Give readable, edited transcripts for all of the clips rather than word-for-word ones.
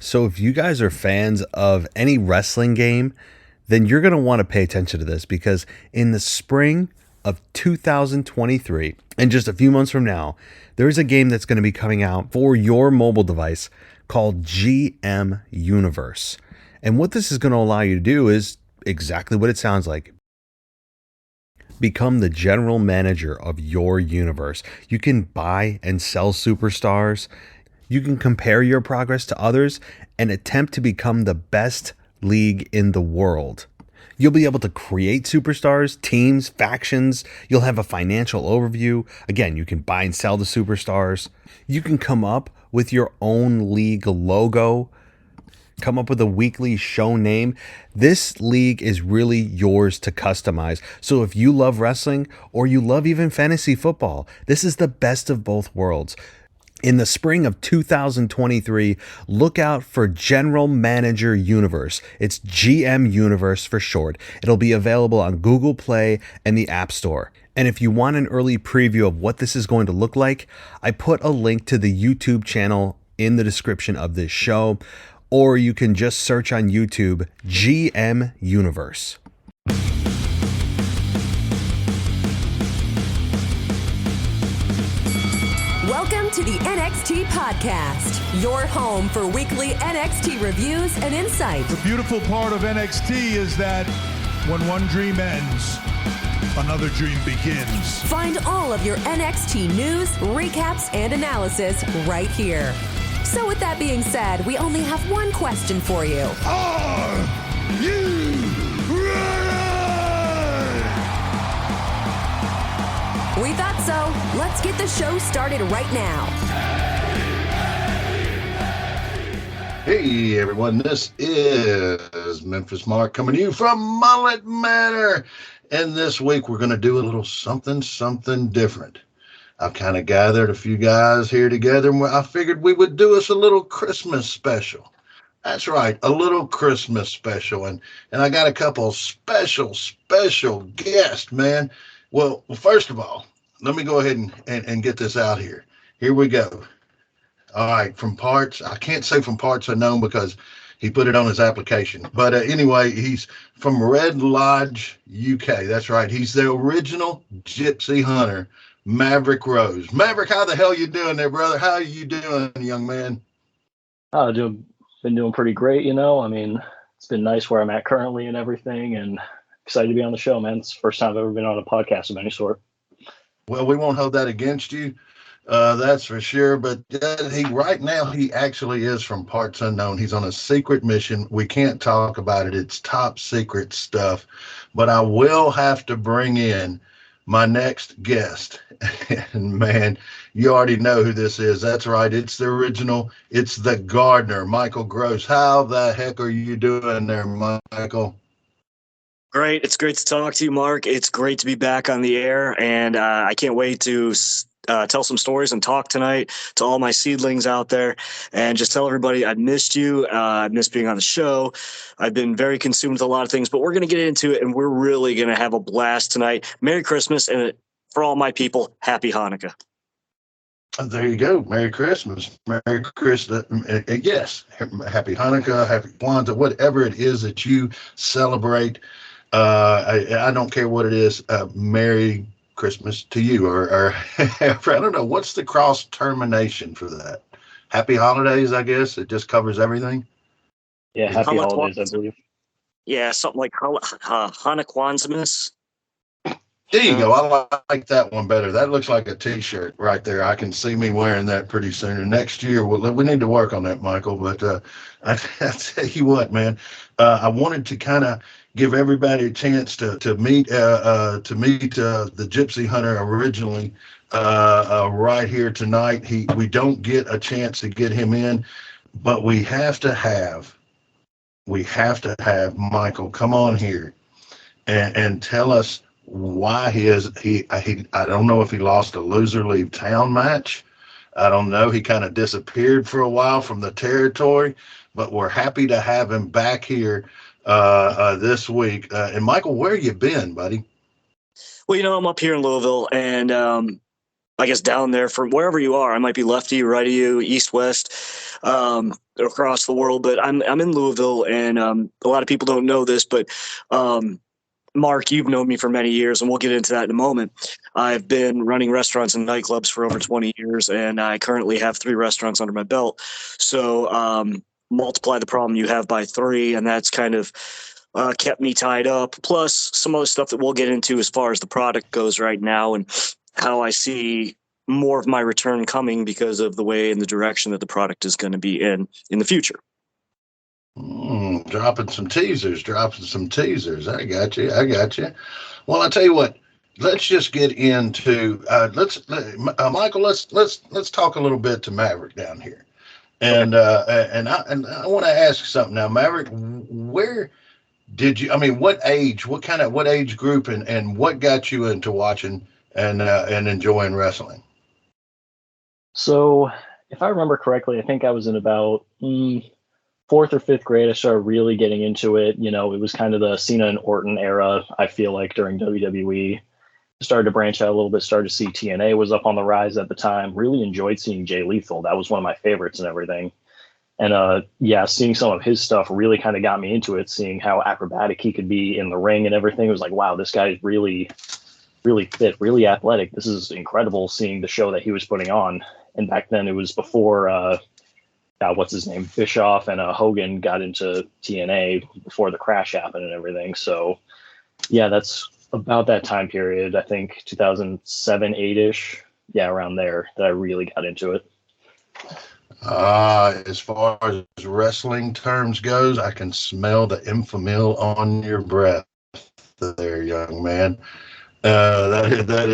So if you guys are fans of any wrestling game, then you're going to want to pay attention to this because in the spring of 2023, and just a few months from now, there's a game that's going to be coming out for your mobile device called GM Universe. And what this is going to allow you to do is exactly what it sounds like. Become the general manager of your universe. You can buy and sell superstars. You can compare your progress to others and attempt to become the best league in the world. You'll be able to create superstars, teams, factions. You'll have a financial overview. Again, you can buy and sell the superstars. You can come up with your own league logo, come up with a weekly show name. This league is really yours to customize. So if you love wrestling or you love even fantasy football, this is the best of both worlds. In the spring of 2023, look out for General Manager Universe. It's GM Universe for short. It'll be available on Google Play and the App Store. And if you want an early preview of what this is going to look like, I put a link to the YouTube channel in the description of this show, or you can just search on YouTube GM Universe. Welcome to the NXT Podcast, your home for weekly NXT reviews and insight. The beautiful part of NXT is that when one dream ends, another dream begins. Find all of your NXT news, recaps, and analysis right here. So with that being said, we only have one question for you. Are you ready? We thought so. Let's get the show started right now. Hey everyone, this is Memphis Mark coming to you from Mullet Manor. And this week we're going to do a little something different. I've kind of gathered a few guys here together and I figured we would do us a little Christmas special. That's right, a little Christmas special. And I got a couple special guests, man. Well, first of all, let me go ahead and get this out here. Here we go. All right, from parts. I can't say from parts unknown because he put it on his application. But anyway, he's from Red Lodge, UK. That's right. He's the original Gypsy Hunter, Maverick Rose. Maverick, how the hell you doing there, brother? How are you doing, young man? Been doing pretty great, you know. I mean, it's been nice where I'm at currently and everything, and excited to be on the show, man. It's the first time I've ever been on a podcast of any sort. Well, we won't hold that against you. That's for sure. But right now, he actually is from parts unknown. He's on a secret mission. We can't talk about it. It's top secret stuff. But I will have to bring in my next guest. And man, you already know who this is. That's right. It's the original. It's the gardener, Michael Gross. How the heck are you doing there, Michael? Great. It's great to talk to you, Mark. It's great to be back on the air, and I can't wait to tell some stories and talk tonight to all my seedlings out there, and just tell everybody I missed you. I missed being on the show. I've been very consumed with a lot of things, but we're going to get into it, and we're really going to have a blast tonight. Merry Christmas, and for all my people, Happy Hanukkah. There you go. Merry Christmas. Merry Christmas. Yes. Happy Hanukkah, Happy Kwanzaa, whatever it is that you celebrate. I don't care what it is. Merry Christmas to you, or I don't know. What's the cross termination for that? Happy holidays, I guess. It just covers everything. Yeah, happy holidays, I believe. Yeah, something like Hanukkah. There you go. I like that one better. That looks like a T-shirt right there. I can see me wearing that pretty soon. And next year, we need to work on that, Michael. But I tell you what, man, I wanted to kind of give everybody a chance to meet the Gypsy Hunter originally right here tonight. We don't get a chance to get him in, but we have to have Michael come on here and tell us why I don't know if he lost a loser leave town match. I don't know. He kind of disappeared for a while from the territory, but we're happy to have him back here this week. And Michael, where you been, buddy? Well, I'm up here in Louisville, and I guess down there from wherever you are. I might be lefty, right of you, east, west, across the world. But I'm in Louisville, and a lot of people don't know this, but Mark, you've known me for many years, and we'll get into that in a moment. I've been running restaurants and nightclubs for over 20 years, and I currently have 3 restaurants under my belt. So multiply the problem you have by 3, and that's kind of kept me tied up. Plus some other stuff that we'll get into as far as the product goes right now, and how I see more of my return coming because of the way and the direction that the product is going to be in the future. Dropping some teasers. I got you. Well, I tell you what. Let's just get into Michael. Let's talk a little bit to Maverick down here, and I want to ask something now, Maverick. Where did you? I mean, what age? What age group? And what got you into watching and enjoying wrestling? So, if I remember correctly, I think I was in about 4th or 5th grade. I started really getting into it. You know, it was kind of the Cena and Orton era, I feel like, during WWE. Started to branch out a little bit, started to see TNA was up on the rise at the time. Really enjoyed seeing Jay Lethal. That was one of my favorites and everything. And seeing some of his stuff really kind of got me into it, seeing how acrobatic he could be in the ring and everything. It was like, wow, this guy's really, really fit, really athletic. This is incredible seeing the show that he was putting on. And back then it was before what's his name, Bischoff and Hogan got into TNA before the crash happened and everything. So yeah, that's about that time period. I think 2007, 8-ish. Yeah, around there that I really got into it. As far as wrestling terms goes, I can smell the infamil on your breath there, young man. That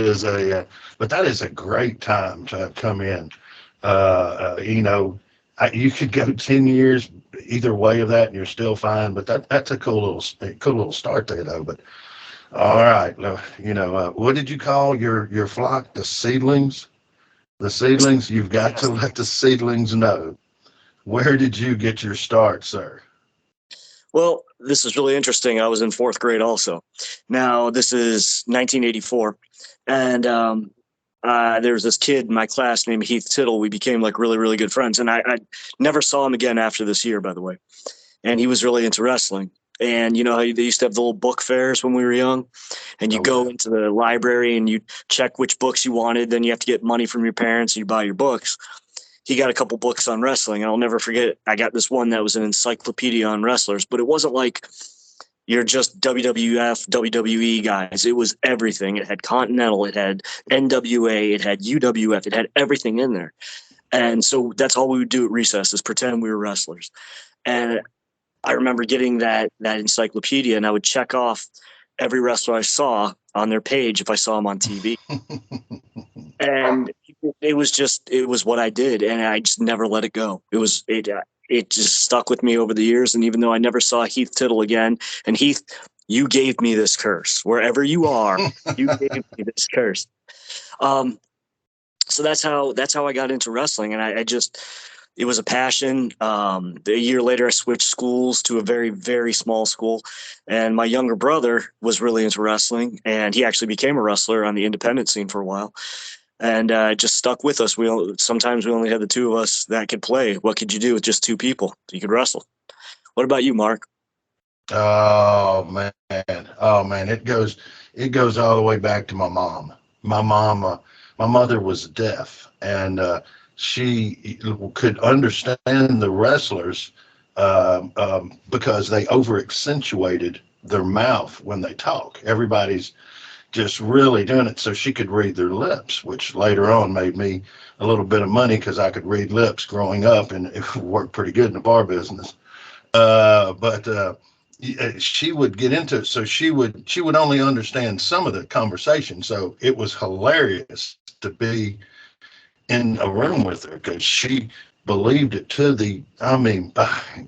is a great time to come in. You could go 10 years either way of that, and you're still fine. But that's a cool little start there, though. But all right, what did you call your flock? The seedlings. The seedlings. You've got to let the seedlings know. Where did you get your start, sir? Well, this is really interesting. I was in 4th grade also. Now, this is 1984. And there was this kid in my class named Heath Tittle. We became like really, really good friends. And I never saw him again after this year, by the way. And he was really into wrestling. And you know how they used to have the little book fairs when we were young? And you go into the library and you check which books you wanted. Then you have to get money from your parents and you buy your books. He got a couple books on wrestling, and I'll never forget. I got this one that was an encyclopedia on wrestlers, but it wasn't like you're just WWF, WWE guys. It was everything. It had Continental, it had NWA, it had UWF, it had everything in there. And so that's all we would do at recess is pretend we were wrestlers. And I remember getting that encyclopedia, and I would check off every wrestler I saw on their page if I saw them on TV. And it was what I did, and I just never let it go. It just stuck with me over the years. And even though I never saw Heath Tittle again, and Heath, you gave me this curse. Wherever you are, you gave me this curse. So that's how I got into wrestling, and it was a passion. A year later, I switched schools to a very, very small school, and my younger brother was really into wrestling, and he actually became a wrestler on the independent scene for a while. And it just stuck with us. Sometimes we only had the 2 of us that could play. What could you do with just 2 people? You could wrestle. What about you, Mark? Oh man, it goes all the way back to my mom. My mother was deaf, and she could understand the wrestlers because they over accentuated their mouth when they talk. Everybody's just really doing it so she could read their lips, which later on made me a little bit of money because I could read lips growing up, and it worked pretty good in the bar business. But she would get into it, so she would only understand some of the conversation. So it was hilarious to be in a room with her because she believed it to the. I mean,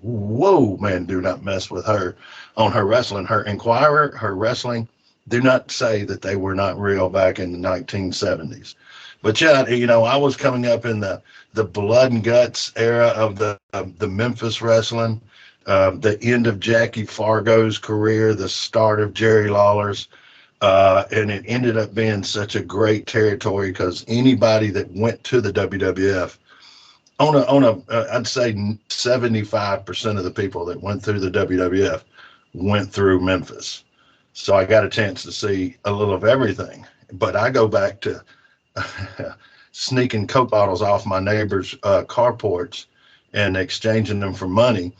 whoa, man! Do not mess with her on her wrestling. Her Inquirer, her wrestling. Do not say that they were not real back in the 1970s. But yeah, I was coming up in the blood and guts era of the Memphis wrestling, the end of Jackie Fargo's career, the start of Jerry Lawler's. And it ended up being such a great territory because anybody that went to the WWF I'd say 75% of the people that went through the WWF went through Memphis. So I got a chance to see a little of everything. But I go back to sneaking Coke bottles off my neighbor's carports and exchanging them for money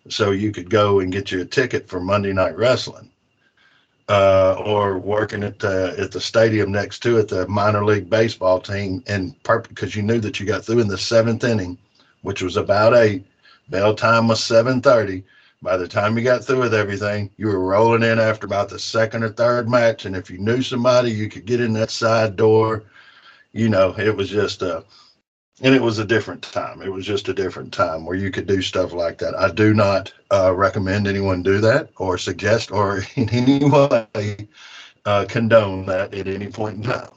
so you could go and get you a ticket for Monday Night Wrestling. Or working at the stadium next to it, the minor league baseball team, and because you knew that you got through in the seventh inning, which was about 8. Bell time was 7:30. By the time you got through with everything, you were rolling in after about the second or third match, and if you knew somebody, you could get in that side door. It was just and it was a different time. It was just a different time where you could do stuff like that. I do not recommend anyone do that or suggest or in any way condone that at any point in time.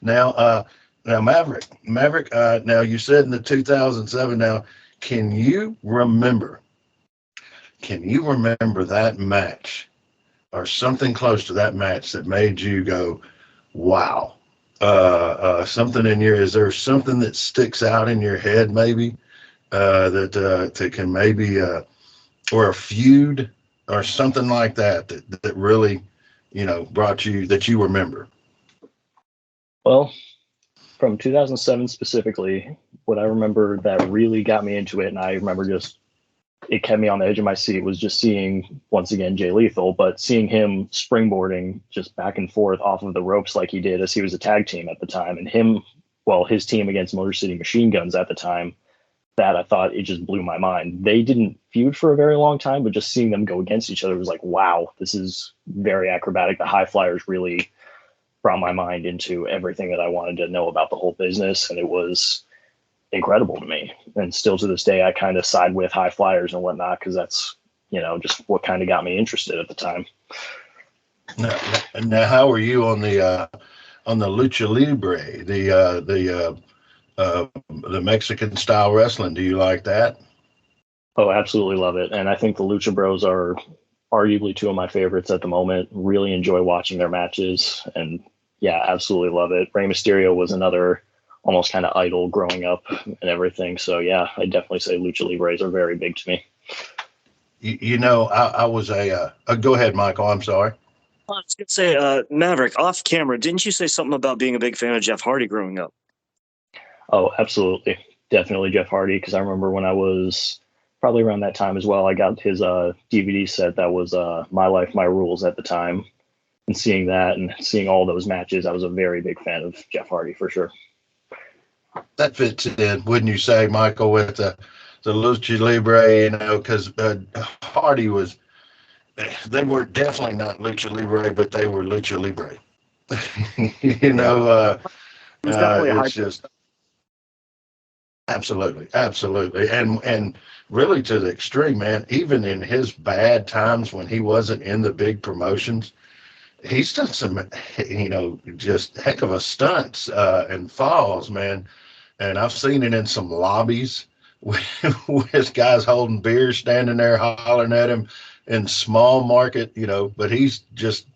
Now, Maverick, now you said in the 2007, now, can you remember that match or something close to that match that made you go, wow? Something is there something that sticks out in your head maybe that can maybe or a feud or something like that really brought you, that you remember? Well, from 2007 specifically, what I remember that really got me into it, and I remember it kept me on the edge of my seat, was just seeing, once again, Jay Lethal, but seeing him springboarding just back and forth off of the ropes like he did as he was a tag team at the time, and his team against Motor City Machine Guns at the time, that I thought it just blew my mind. They didn't feud for a very long time, but just seeing them go against each other was like, wow, this is very acrobatic. The High Flyers really brought my mind into everything that I wanted to know about the whole business, and it was incredible to me. And still to this day, I kind of side with High Flyers and whatnot because that's just what kind of got me interested at the time. Now, how are you on the lucha libre, the Mexican style wrestling? Do you like that? Oh, absolutely love it. And I think the Lucha Bros are arguably two of my favorites at the moment. Really enjoy watching their matches, and yeah, absolutely love it. Rey Mysterio was another almost kind of idol growing up and everything. So yeah, I definitely say Lucha Libres are very big to me. I was go ahead, Michael. I'm sorry. I was going to say, Maverick, off camera, didn't you say something about being a big fan of Jeff Hardy growing up? Oh, absolutely. Definitely Jeff Hardy, because I remember when I was probably around that time as well, I got his DVD set that was My Life, My Rules at the time. And seeing that and seeing all those matches, I was a very big fan of Jeff Hardy for sure. That fits in, wouldn't you say, Michael, with the Lucha Libre, because Hardy they were definitely not Lucha Libre, but they were Lucha Libre. It's just absolutely. And really to the extreme, man, even in his bad times when he wasn't in the big promotions, he's done some, just heck of a stunts and falls, man. And I've seen it in some lobbies with guys holding beers, standing there hollering at him in small market, but he's just,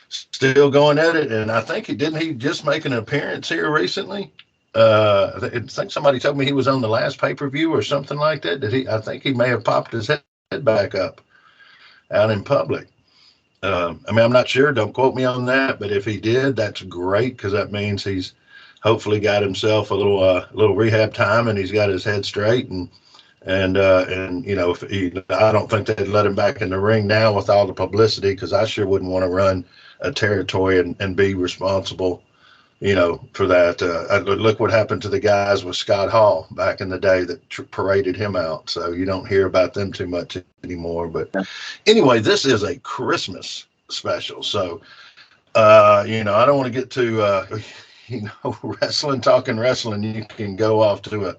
still going at it. And I think he just make an appearance here recently. I think somebody told me he was on the last pay-per-view or something like that. I think he may have popped his head back up out in public. I'm not sure. Don't quote me on that. But if he did, that's great, because that means he's hopefully got himself a little rehab time, and he's got his head straight. And I don't think they'd let him back in the ring now with all the publicity, because I sure wouldn't want to run a territory and be responsible, for that. Look what happened to the guys with Scott Hall back in the day that paraded him out. So you don't hear about them too much anymore. But anyway, this is a Christmas special. So, I don't want to get to, talking wrestling. You can go off to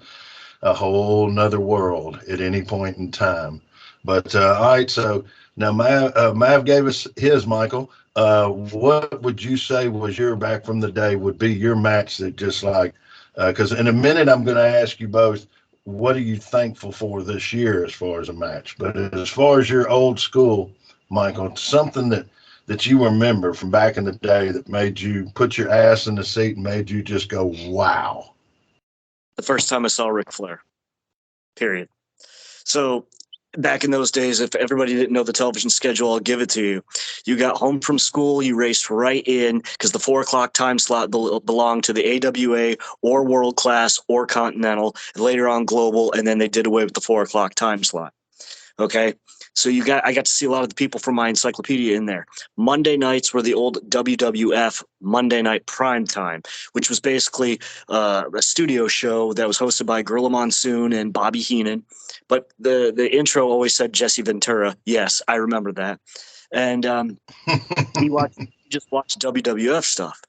a whole nother world at any point in time. But all right, so now Mav gave us his, Michael. What would you say was your, back from the day, would be your match that just like, because in a minute I'm going to ask you both what are you thankful for this year as far as a match? But as far as your old school, Michael, something that you remember from back in the day that made you put your ass in the seat and made you just go, wow. The first time I saw Ric Flair, period. So back in those days, if everybody didn't know the television schedule, I'll give it to you. You got home from school, you raced right in because the 4 o'clock time slot belonged to the AWA or World Class or Continental, later on Global, and then they did away with the 4 o'clock time slot. Okay. So I got to see a lot of the people from my encyclopedia in there. Monday nights were the old WWF Monday Night Prime Time, which was basically a studio show that was hosted by Gorilla Monsoon and Bobby Heenan. But the intro always said Jesse Ventura. Yes, I remember that. And you just watched WWF stuff.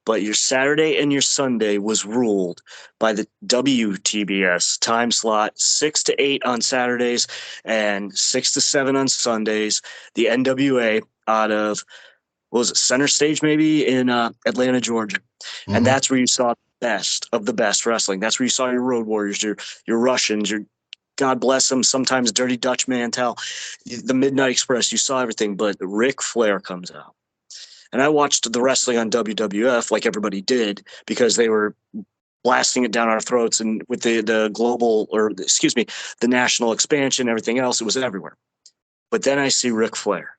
But your Saturday and your Sunday was ruled by the WTBS time slot, 6 to 8 on Saturdays and 6 to 7 on Sundays. The NWA out of, what was it, Center Stage maybe in Atlanta, Georgia. Mm-hmm. And that's where you saw the best of the best wrestling. That's where you saw your Road Warriors, your Russians, your, God bless them, sometimes Dirty Dutch Mantel, the Midnight Express. You saw everything, but Ric Flair comes out. And I watched the wrestling on WWF like everybody did because they were blasting it down our throats. And with the global, or excuse me, the national expansion, everything else, it was everywhere. But then I see Ric Flair.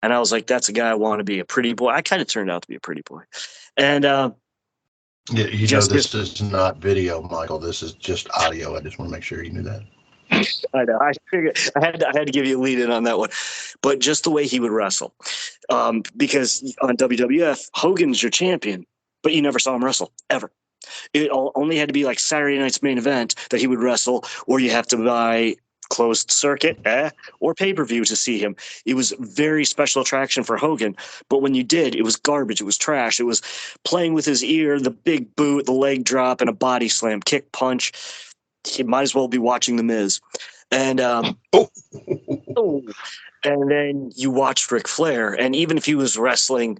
And I was like, that's a guy I want to be, a pretty boy. I kind of turned out to be a pretty boy. And yeah, this is not video, Michael. This is just audio. I just want to make sure you knew that. I know. I figured I had to give you a lead in on that one, but just the way he would wrestle, because on WWF, Hogan's your champion, but you never saw him wrestle ever. It only had to be like Saturday night's main event that he would wrestle, or you have to buy closed circuit or pay-per-view to see him. It was very special attraction for Hogan, but when you did, it was garbage. It was trash. It was playing with his ear, the big boot, the leg drop, and a body slam, kick, punch. He might as well be watching The Miz. And and then you watched Ric Flair, and even if he was wrestling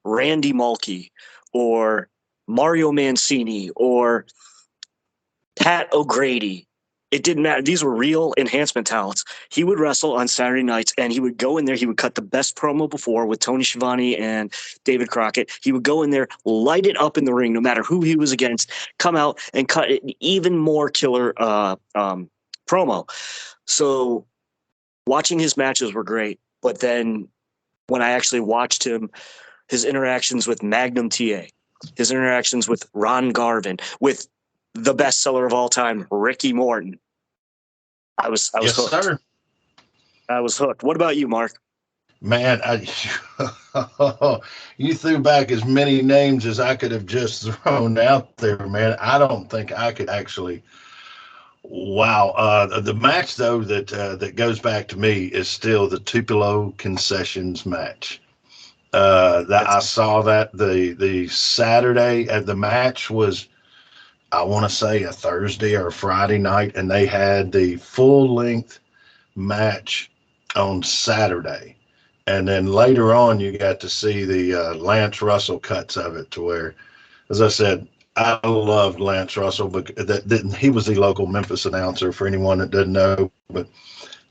Randy Mulkey or Mario Mancini or Pat O'Grady, it didn't matter. These were real enhancement talents. He would wrestle on Saturday nights, and he would go in there. He would cut the best promo before with Tony Schiavone and David Crockett. He would go in there, light it up in the ring, no matter who he was against, come out and cut an even more killer promo. So watching his matches were great. But then when I actually watched him, his interactions with Magnum TA, his interactions with Ron Garvin, with the bestseller of all time, Ricky Morton, I was hooked. Sir. I was hooked. What about you, Mark? Man, you threw back as many names as I could have just thrown out there, man. I don't think I could actually. Wow. The match, though, that goes back to me is still the Tupelo Concessions match. I saw that the Saturday the match was, I want to say, a Thursday or a Friday night, and they had the full-length match on Saturday. And then later on, you got to see the Lance Russell cuts of it, to where, as I said, I loved Lance Russell, but he was the local Memphis announcer, for anyone that doesn't know. But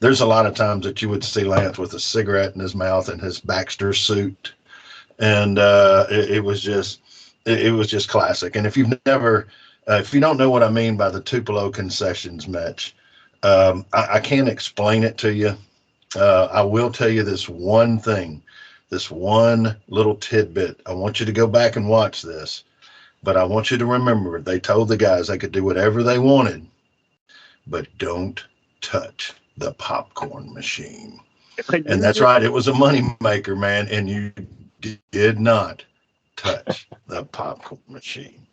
there's a lot of times that you would see Lance with a cigarette in his mouth and his Baxter suit. And it was just classic. And if you've never... if you don't know what I mean by the Tupelo Concessions match, I can't explain it to you. I will tell you this one thing, this one little tidbit. I want you to go back and watch this, but I want you to remember they told the guys they could do whatever they wanted, but don't touch the popcorn machine. And that's right. It was a money maker, man. And you did not touch the popcorn machine.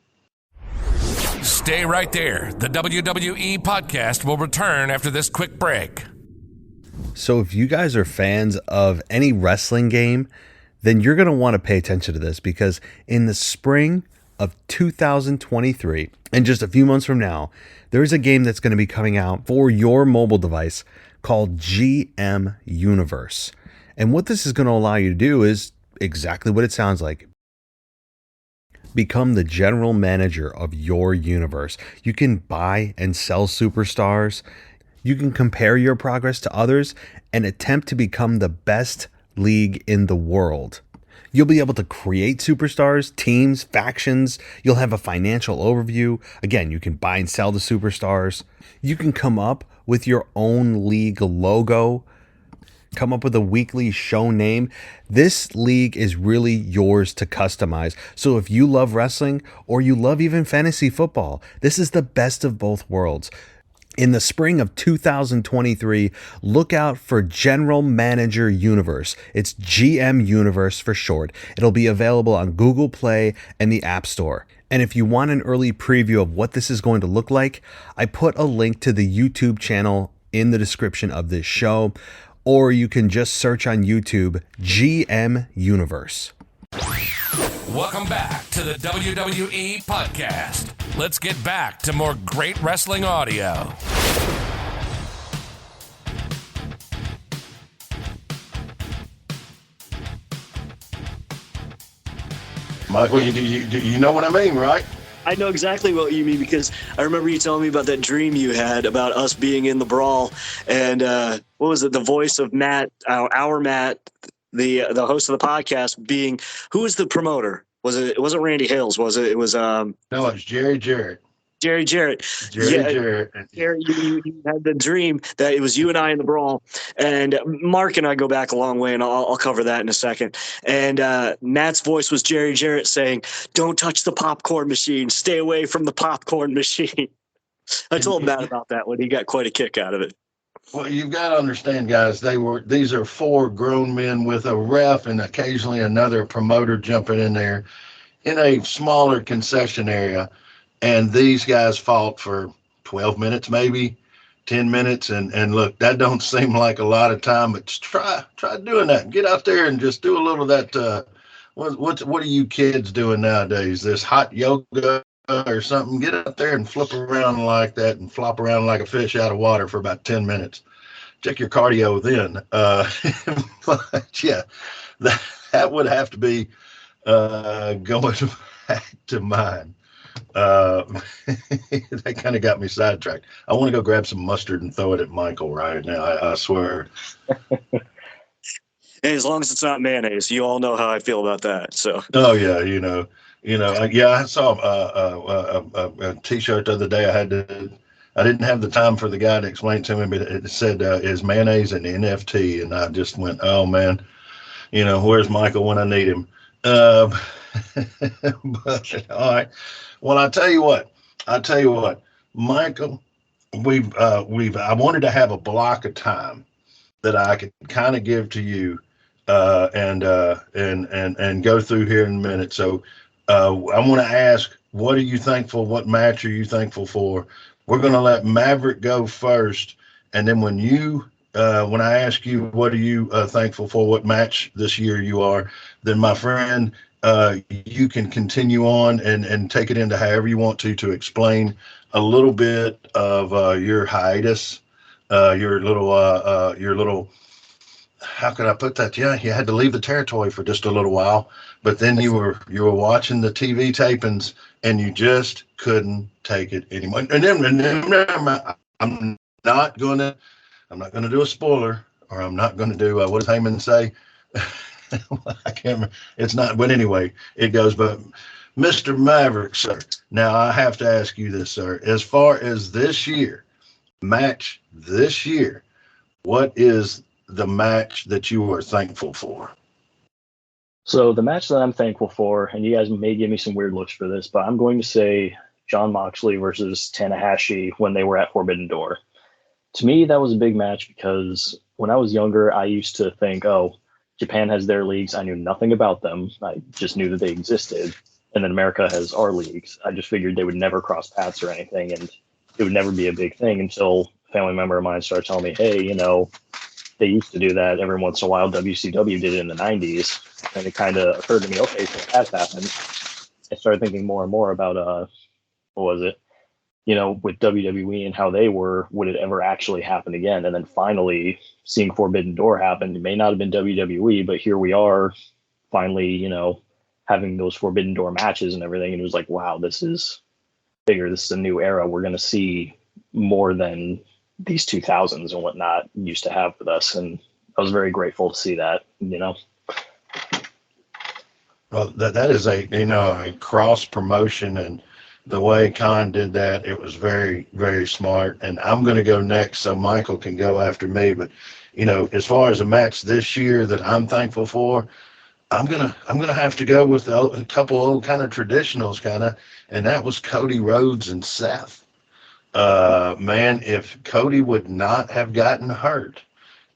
Stay right there. The WWE podcast will return after this quick break. So if you guys are fans of any wrestling game, then you're going to want to pay attention to this, because in the spring of 2023, and just a few months from now, there's a game that's going to be coming out for your mobile device called GM Universe. And what this is going to allow you to do is exactly what it sounds like. Become the general manager of your universe. You can buy and sell superstars. You can compare your progress to others and attempt to become the best league in the world. You'll be able to create superstars, teams, factions. You'll have a financial overview. Again, you can buy and sell the superstars. You can come up with your own league logo, come up with a weekly show name. This league is really yours to customize. So if you love wrestling or you love even fantasy football, this is the best of both worlds. In the spring of 2023, look out for General Manager Universe. It's GM Universe for short. It'll be available on Google Play and the App Store. And if you want an early preview of what this is going to look like, I put a link to the YouTube channel in the description of this show, or you can just search on YouTube GM Universe. Welcome back to the WWE Podcast. Let's get back to more great wrestling audio. Michael, you know what I mean, right? I know exactly what you mean, because I remember you telling me about that dream you had about us being in the brawl. And what was it? The voice of Matt, our Matt, the host of the podcast, being, who was the promoter? It wasn't Randy Hills, was it? It was No, it's Jerry Jarrett. Jerry Jarrett. Jarrett. Jerry, you had the dream that it was you and I in the brawl, and Mark and I go back a long way, and I'll cover that in a second. And Matt's voice was Jerry Jarrett saying, "Don't touch the popcorn machine. Stay away from the popcorn machine." I told Matt about that one. He got quite a kick out of it. Well, you've got to understand, guys, these are four grown men with a ref and occasionally another promoter jumping in there in a smaller concession area. And these guys fought for 12 minutes, maybe 10 minutes. And look, that don't seem like a lot of time, but try doing that. Get out there and just do a little of that. What are you kids doing nowadays? This hot yoga or something? Get out there and flip around like that and flop around like a fish out of water for about 10 minutes. Check your cardio then. But yeah, that would have to be going back to mine. That kind of got me sidetracked. I want to go grab some mustard and throw it at Michael right now. I swear. Hey, as long as it's not mayonnaise, you all know how I feel about that. So. Oh yeah, I saw a T-shirt the other day. I didn't have the time for the guy to explain to me, but it said, "Is mayonnaise an NFT?" And I just went, "Oh man, where's Michael when I need him?" But all right. Well, I tell you what, Michael, I wanted to have a block of time that I could kind of give to you, and go through here in a minute. So, I want to ask, what are you thankful? What match are you thankful for? We're going to let Maverick go first, and then when I ask you, what are you thankful for? What match this year you are? Then, my friend, you can continue on and take it into however you want to explain a little bit of your hiatus, your little. How could I put that? Yeah, you had to leave the territory for just a little while, but then you were watching the TV tapings and you just couldn't take it anymore. And then I'm not gonna do a spoiler, or I'm not gonna do what does Heyman say? I can't remember. It's not, but anyway, it goes. But Mr. Maverick, sir, now I have to ask you this, sir. As far as this year, what is the match that you are thankful for? So the match that I'm thankful for, and you guys may give me some weird looks for this, but I'm going to say Jon Moxley versus Tanahashi when they were at Forbidden Door. To me, that was a big match because when I was younger, I used to think, oh, Japan has their leagues. I knew nothing about them. I just knew that they existed. And then America has our leagues. I just figured they would never cross paths or anything, and it would never be a big thing until a family member of mine started telling me, hey, they used to do that every once in a while. WCW did it in the 90s. And it kind of occurred to me, okay, so that's happened. I started thinking more and more about, what was it? With WWE and how they were, would it ever actually happen again? And then finally seeing Forbidden Door happen. It may not have been WWE, but here we are finally, having those Forbidden Door matches and everything. And it was like, wow, this is bigger. This is a new era. We're going to see more than these 2000s and whatnot used to have with us. And I was very grateful to see that, you know. Well, that is a cross promotion, and the way Khan did that, it was very, very smart. And I'm going to go next so Michael can go after me. But, as far as a match this year that I'm thankful for, I'm gonna have to go with a couple old kind of traditionals and that was Cody Rhodes and Seth. Man, if Cody would not have gotten hurt,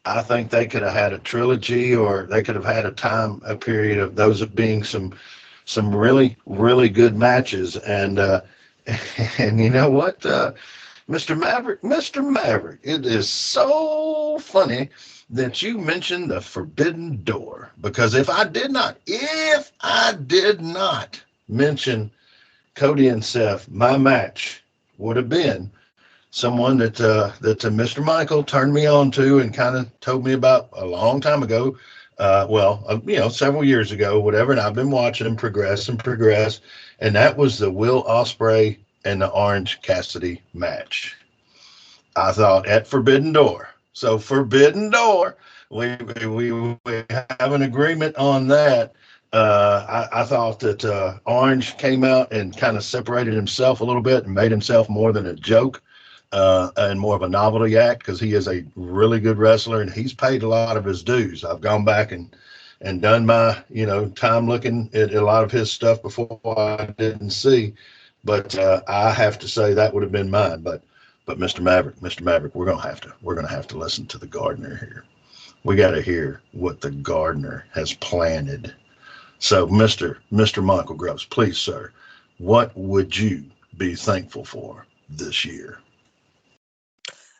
I think they could have had a trilogy, or they could have had a period of those being some really, really good matches. And and you know what, Mr. Maverick, it is so funny that you mentioned the Forbidden Door, because if I did not mention Cody and Seth, my match would have been someone that Mr. Michael turned me on to and kind of told me about a long time ago. Several years ago, whatever. And I've been watching him progress, and that was the Will Ospreay and the Orange Cassidy match. I thought at Forbidden Door. So Forbidden Door, we have an agreement on that. I thought that Orange came out and kind of separated himself a little bit and made himself more than a joke and more of a novelty act, because he is a really good wrestler and he's paid a lot of his dues. I've gone back and done my time looking at a lot of his stuff before I didn't see, but I have to say that would have been mine. But Mr. Maverick, we're gonna have to listen to the gardener here. We got to hear what the gardener has planted. So, Mr. Michael Gross, please, sir, what would you be thankful for this year?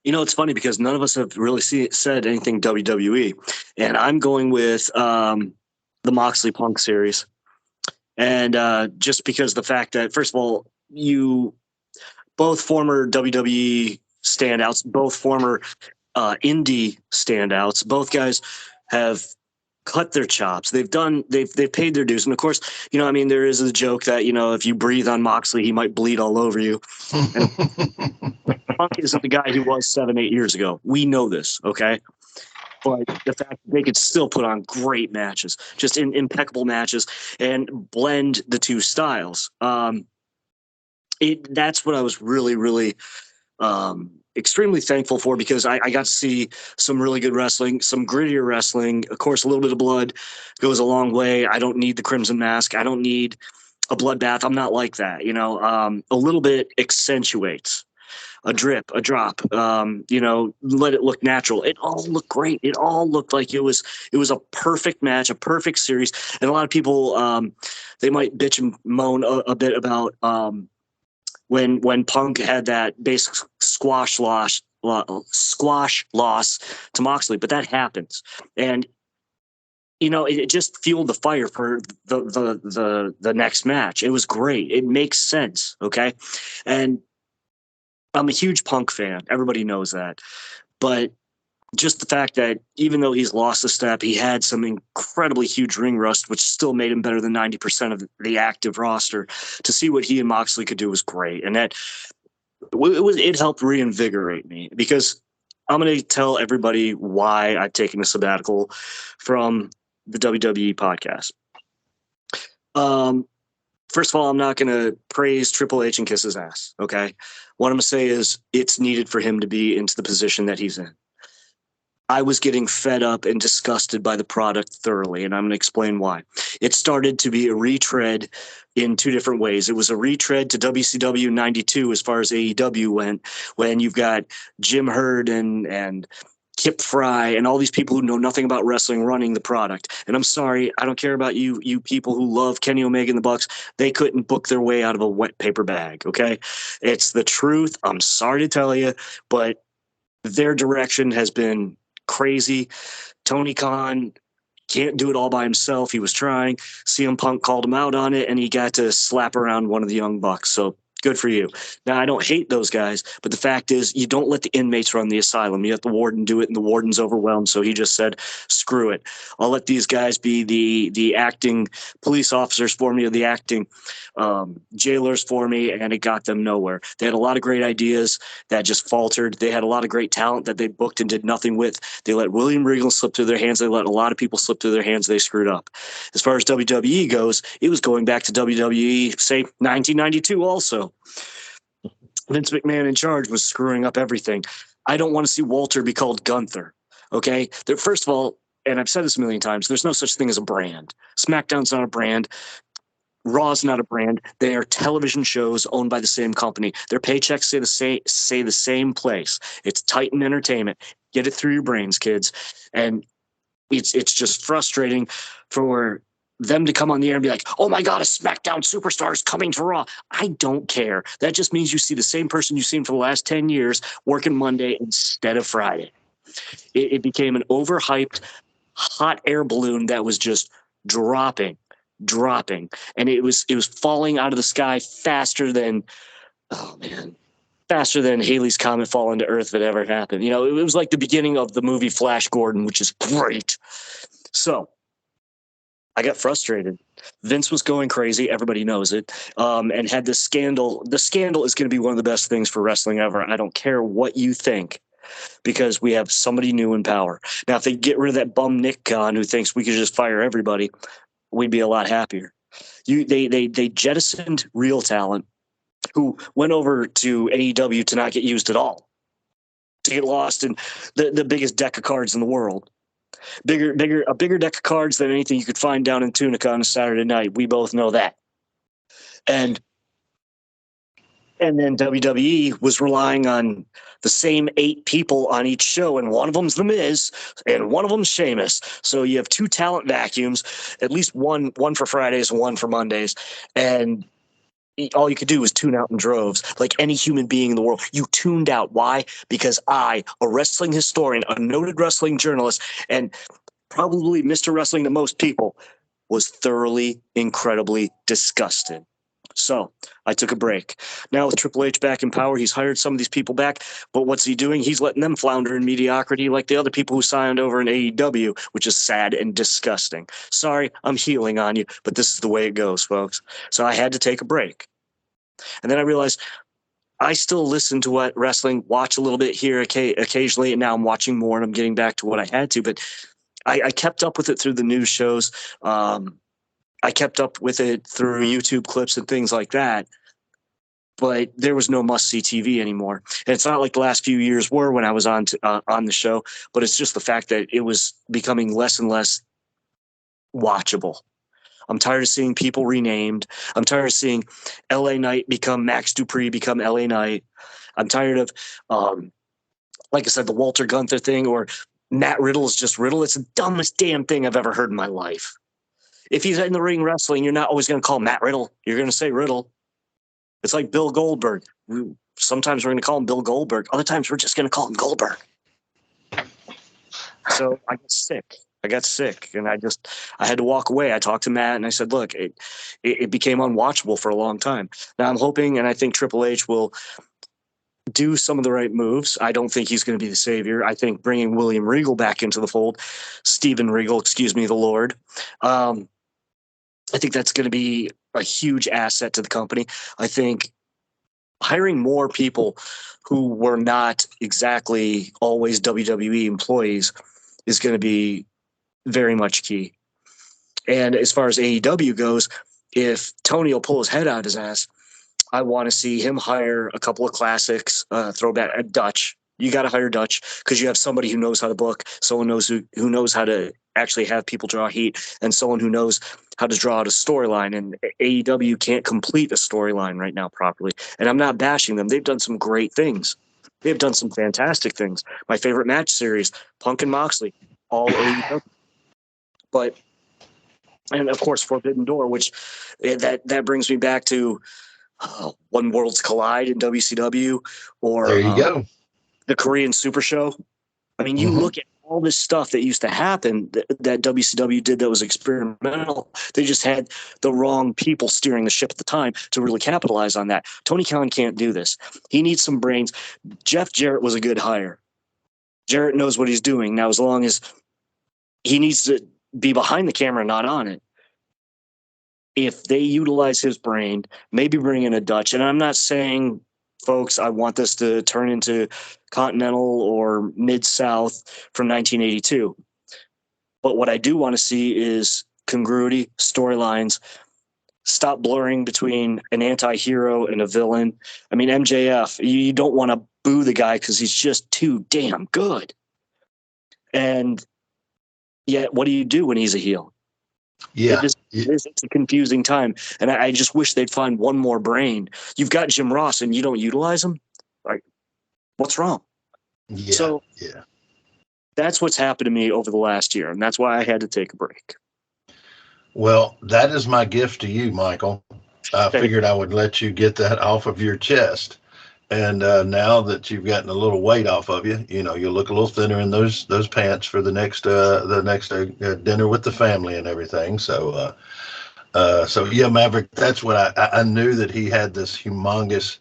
It's funny because none of us have really said anything WWE, and I'm going with the Moxley Punk series, and just because the fact that, first of all, you both former WWE standouts, both former indie standouts, both guys have cut their chops. They've paid their dues. And of course, there is a joke that, if you breathe on Moxley, he might bleed all over you. And Punk isn't the guy he was 7-8 years ago. We know this. Okay. But the fact that they could still put on great matches, just impeccable matches, and blend the two styles. That's what I was really, really extremely thankful for, because I got to see some really good wrestling, some grittier wrestling. Of course, a little bit of blood goes a long way. I don't need the Crimson Mask. I don't need a bloodbath. I'm not like that. A little bit accentuates a drip, a drop, let it look natural. It all looked great. It all looked like it was a perfect match, a perfect series. And a lot of people, they might bitch and moan a bit about, when Punk had that basic squash loss to Moxley, but that happens, and it just fueled the fire for the next match. It was great. It makes sense, okay, and I'm a huge Punk fan. Everybody knows that, but just the fact that even though he's lost a step, he had some incredibly huge ring rust, which still made him better than 90% of the active roster. To see what he and Moxley could do was great. And that it helped reinvigorate me, because I'm going to tell everybody why I've taken a sabbatical from the WWE podcast. First of all, I'm not going to praise Triple H and kiss his ass. Okay. What I'm going to say is it's needed for him to be into the position that he's in. I was getting fed up and disgusted by the product thoroughly, and I'm going to explain why. It started to be a retread in two different ways. It was a retread to WCW 92 as far as AEW went, when you've got Jim Herd and Kip Fry and all these people who know nothing about wrestling running the product. And I'm sorry, I don't care about you people who love Kenny Omega and the Bucks. They couldn't book their way out of a wet paper bag, okay? It's the truth. I'm sorry to tell you, but their direction has been crazy. Tony Khan can't do it all by himself. He was trying. CM Punk called him out on it, and he got to slap around one of the Young Bucks. So Good for you. Now, I don't hate those guys, but the fact is you don't let the inmates run the asylum. You let the warden do it, and the warden's overwhelmed. So he just said, screw it. I'll let these guys be the acting police officers for me, or the acting jailers for me, and it got them nowhere. They had a lot of great ideas that just faltered. They had a lot of great talent that they booked and did nothing with. They let William Regal slip through their hands. They let a lot of people slip through their hands. They screwed up. As far as WWE goes, it was going back to WWE, say, 1992 also. Vince McMahon in charge was screwing up everything. I don't want to see Walter be called Gunther. Okay? First of all, and I've said this a million times, there's no such thing as a brand. SmackDown's not a brand. Raw's not a brand. They are television shows owned by the same company. Their paychecks say the same place. It's Titan Entertainment. Get it through your brains, kids. And it's just frustrating for them to come on the air and be like, oh my God, a SmackDown superstar is coming to Raw. I don't care. That just means you see the same person you've seen for the last 10 years working Monday instead of Friday. It became an overhyped hot air balloon that was just dropping, and it was falling out of the sky faster than Halley's Comet falling to Earth that ever happened. You know, it was like the beginning of the movie Flash Gordon, which is great. So I got frustrated. Vince was going crazy. Everybody knows it. And had this scandal. The scandal is going to be one of the best things for wrestling ever. I don't care what you think, because we have somebody new in power. Now, if they get rid of that bum Nick Khan who thinks we could just fire everybody, we'd be a lot happier. They jettisoned real talent who went over to AEW to not get used at all, to get lost in the biggest deck of cards in the world. A bigger deck of cards than anything you could find down in Tunica on a Saturday night. We both know that. And then WWE was relying on the same 8 people on each show, and one of them's The Miz, and one of them's Sheamus. So you have 2 talent vacuums, at least one for Fridays and one for Mondays, and all you could do was tune out in droves, like any human being in the world. You tuned out. Why? Because I, a wrestling historian, a noted wrestling journalist, and probably Mr. Wrestling to most people, was thoroughly, incredibly disgusted. So I took a break. Now with Triple H back in power, he's hired some of these people back, but what's he doing? He's letting them flounder in mediocrity like the other people who signed over in AEW, which is sad and disgusting. Sorry, I'm healing on you, but this is the way it goes, folks. So I had to take a break. And then I realized I still listen to what wrestling, watch a little bit here occasionally, and now I'm watching more and I'm getting back to what I had to, but I kept up with it through the news shows. I kept up with it through YouTube clips and things like that, but there was no must-see TV anymore. And it's not like the last few years were when I was on the show, but it's just the fact that it was becoming less and less watchable. I'm tired of seeing people renamed. I'm tired of seeing LA Knight become Max Dupree, become LA Knight. I'm tired of, like I said, the Walter Gunther thing, or Matt Riddle is just Riddle. It's the dumbest damn thing I've ever heard in my life. If he's in the ring wrestling, you're not always going to call Matt Riddle. You're going to say Riddle. It's like Bill Goldberg. Sometimes we're going to call him Bill Goldberg. Other times we're just going to call him Goldberg. So I got sick, and I had to walk away. I talked to Matt, and I said, look, it became unwatchable for a long time. Now I'm hoping, and I think Triple H will do some of the right moves. I don't think he's going to be the savior. I think bringing William Regal back into the fold, Steven Regal, the Lord, I think that's going to be a huge asset to the company. I think hiring more people who were not exactly always WWE employees is going to be very much key. And as far as AEW goes, if Tony will pull his head out his ass, I want to see him hire a couple of classics, throwback at Dutch. You got to hire Dutch because you have somebody who knows how to book, someone who knows how to actually have people draw heat, and someone who knows how to draw out a storyline. And AEW can't complete a storyline right now properly. And I'm not bashing them. They've done some great things. They've done some fantastic things. My favorite match series, Punk and Moxley, all AEW. But, and of course, Forbidden Door, which that brings me back to One Worlds Collide in WCW, or there you go. The Korean Super Show. I mean, you look at all this stuff that used to happen that WCW did that was experimental. They just had the wrong people steering the ship at the time to really capitalize on that. Tony Khan can't do this. He needs some brains. Jeff Jarrett was a good hire. Jarrett knows what he's doing. Now, as long as he needs to be behind the camera, not on it. If they utilize his brain, maybe bring in a Dutch. And I'm not saying, folks, I want this to turn into Continental or Mid-South from 1982. But what I do want to see is congruity, storylines, stop blurring between an anti-hero and a villain. I mean, MJF, you don't want to boo the guy because he's just too damn good. And yet, what do you do when he's a heel? Yeah. It's a confusing time. And I just wish they'd find one more brain. You've got Jim Ross and you don't utilize him? Like, what's wrong? Yeah. So that's what's happened to me over the last year. And that's why I had to take a break. Well, that is my gift to you, Michael. I figured I would let you get that off of your chest. And now that you've gotten a little weight off of you, you know, you'll look a little thinner in those pants for the next dinner with the family and everything. So yeah, Maverick, that's what I knew, that he had this humongous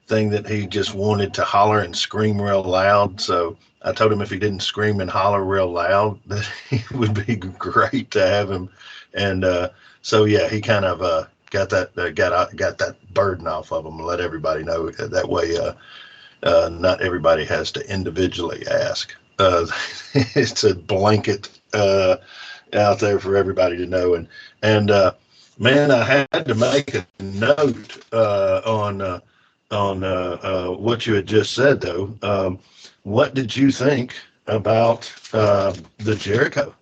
thing that he just wanted to holler and scream real loud. So I told him if he didn't scream and holler real loud, that it would be great to have him. And so yeah, he kind of got that burden off of him and let everybody know. That way not everybody has to individually ask. It's a blanket out there for everybody to know. And man, I had to make a note on what you had just said, though. What did you think about the Jericho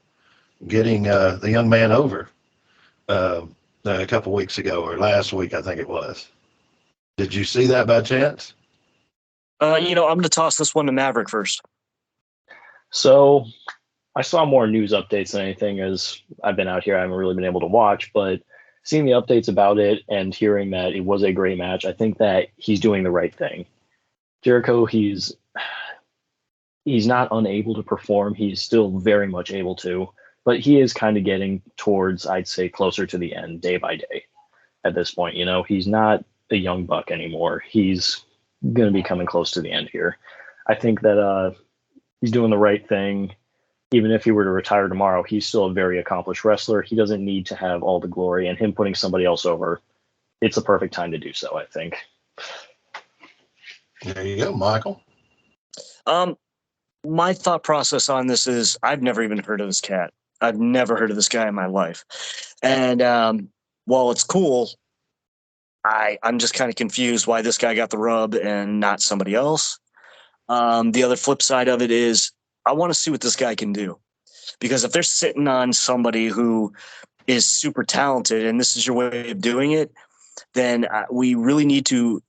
getting the young man over a couple weeks ago, or last week, I think it was? Did you see that by chance? I'm going to toss this one to Maverick first. So I saw more news updates than anything, as I've been out here. I haven't really been able to watch, but seeing the updates about it and hearing that it was a great match, I think that he's doing the right thing. Jericho, he's not unable to perform. He's still very much able to, but he is kind of getting towards, I'd say, closer to the end day by day at this point. You know, he's not a young buck anymore. He's going to be coming close to the end here. I think that he's doing the right thing. Even if he were to retire tomorrow, he's still a very accomplished wrestler. He doesn't need to have all the glory, and him putting somebody else over, it's the perfect time to do so, I think. There you go, Michael. My thought process on this is I've never even heard of this cat. I've never heard of this guy in my life. And while it's cool, I'm just kind of confused why this guy got the rub and not somebody else. The other flip side of it is I want to see what this guy can do. Because if they're sitting on somebody who is super talented and this is your way of doing it, then we really need to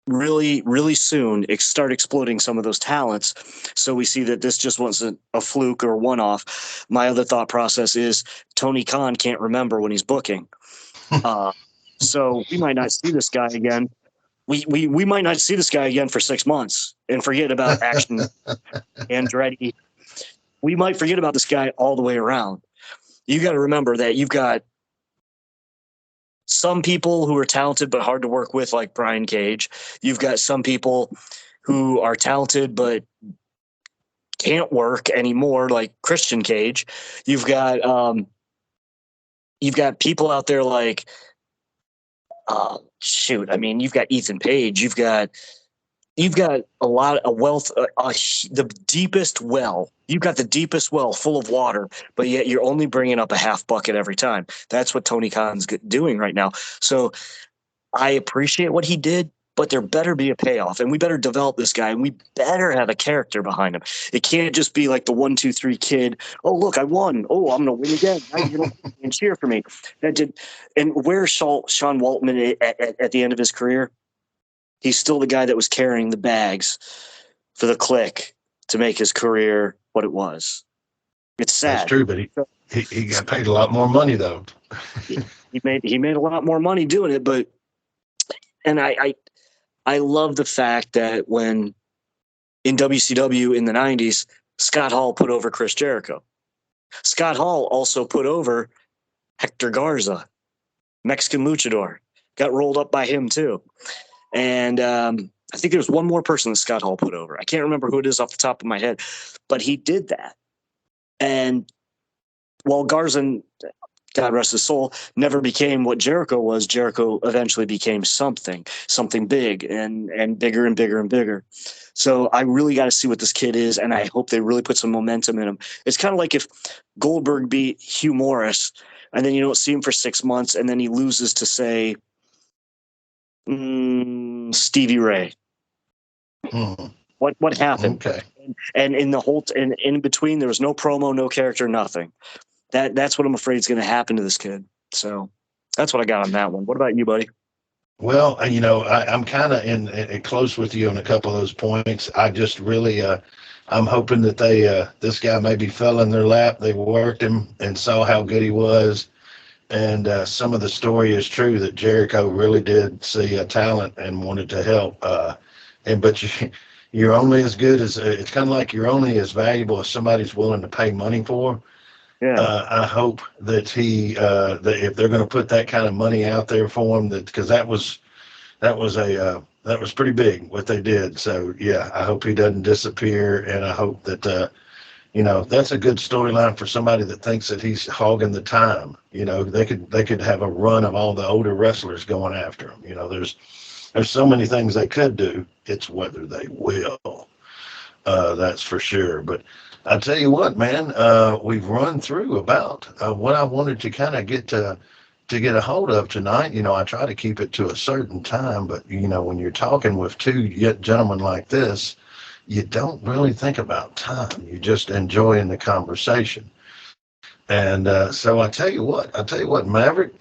really, really soon start exploding some of those talents. So we see that this just wasn't a fluke or one-off. My other thought process is Tony Khan can't remember when he's booking. So we might not see this guy again. We might not see this guy again for 6 months and forget about Action Andretti. We might forget about this guy all the way around. You got to remember that you've got some people who are talented but hard to work with, like Brian Cage. You've got some people who are talented but can't work anymore, like Christian Cage. You've got people out there like you've got Ethan Page. You've got a lot of wealth, the deepest well. You've got the deepest well full of water, but yet you're only bringing up a half bucket every time. That's what Tony Khan's doing right now. So I appreciate what he did, but there better be a payoff, and we better develop this guy, and we better have a character behind him. It can't just be like the 1, 2, 3 kid. Oh, look, I won. Oh, I'm going to win again. Now you're going to cheer for me. And where's Sean Waltman at the end of his career? He's still the guy that was carrying the bags for the Click to make his career what it was. It's sad. That's true, but he got paid a lot more money, though. he made a lot more money doing it, but I love the fact that when in WCW in the 90s, Scott Hall put over Chris Jericho. Scott Hall also put over Hector Garza, Mexican luchador. Got rolled up by him too. And I think there's one more person that Scott Hall put over. I can't remember who it is off the top of my head, but he did that. And while Garza, God rest his soul, never became what Jericho was, Jericho eventually became something big and bigger and bigger and bigger. So I really got to see what this kid is, and I hope they really put some momentum in him. It's kind of like if Goldberg beat Hugh Morris, and then you don't see him for 6 months, and then he loses to, say, Stevie Ray. What happened? Okay. And in the whole and in between, there was no promo, no character, nothing. That's what I'm afraid is going to happen to this kid. So that's what I got on that one. What about you, buddy? Well, I'm kind of in close with you on a couple of those points. I just really, I'm hoping that this guy maybe fell in their lap. They worked him and saw how good he was. And some of the story is true that Jericho really did see a talent and wanted to help. But you're only as good as, it's kind of like you're only as valuable as somebody's willing to pay money for. Yeah. I hope that that if they're going to put that kind of money out there for him, because that was pretty big what they did. So yeah, I hope he doesn't disappear, and I hope that that's a good storyline for somebody that thinks that he's hogging the time. They could have a run of all the older wrestlers going after him. There's so many things they could do. It's whether they will. That's for sure. But I tell you what, man, we've run through about what I wanted to kind of get a hold of tonight. I try to keep it to a certain time, but when you're talking with two gentlemen like this, you don't really think about time. You just enjoying the conversation. And so I tell you what, Maverick,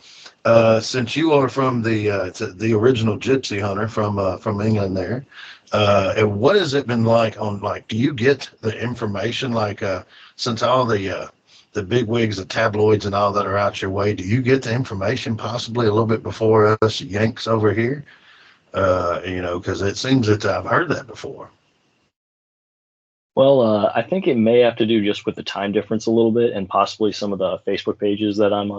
since you are from the original Gypsy Hunter from England there. And what has it been like do you get the information since all the big wigs, the tabloids and all that are out your way, do you get the information possibly a little bit before us Yanks over here? Because it seems that I've heard that before. Well, I think it may have to do just with the time difference a little bit, and possibly some of the Facebook pages that I'm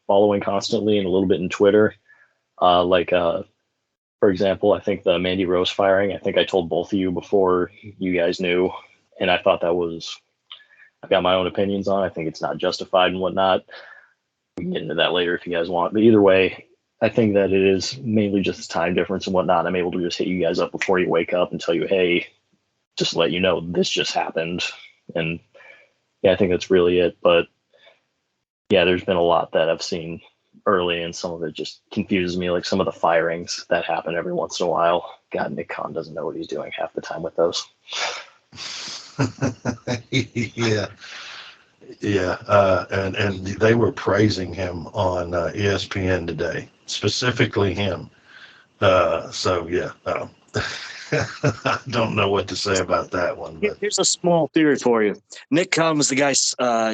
following constantly, and a little bit in Twitter. For example, I think the Mandy Rose firing, I think I told both of you before you guys knew, and I thought I've got my own opinions on it. I think it's not justified and whatnot. We can get into that later if you guys want. But either way, I think that it is mainly just time difference and whatnot. I'm able to just hit you guys up before you wake up and tell you, hey, just to let you know this just happened. And yeah, I think that's really it. But yeah, there's been a lot that I've seen early, and some of it just confuses me, like some of the firings that happen every once in a while. God, Nick Khan doesn't know what he's doing half the time with those. And they were praising him on ESPN today, specifically him. So yeah, I don't know what to say about that one. But here's a small theory for you. Nick Khan was the guy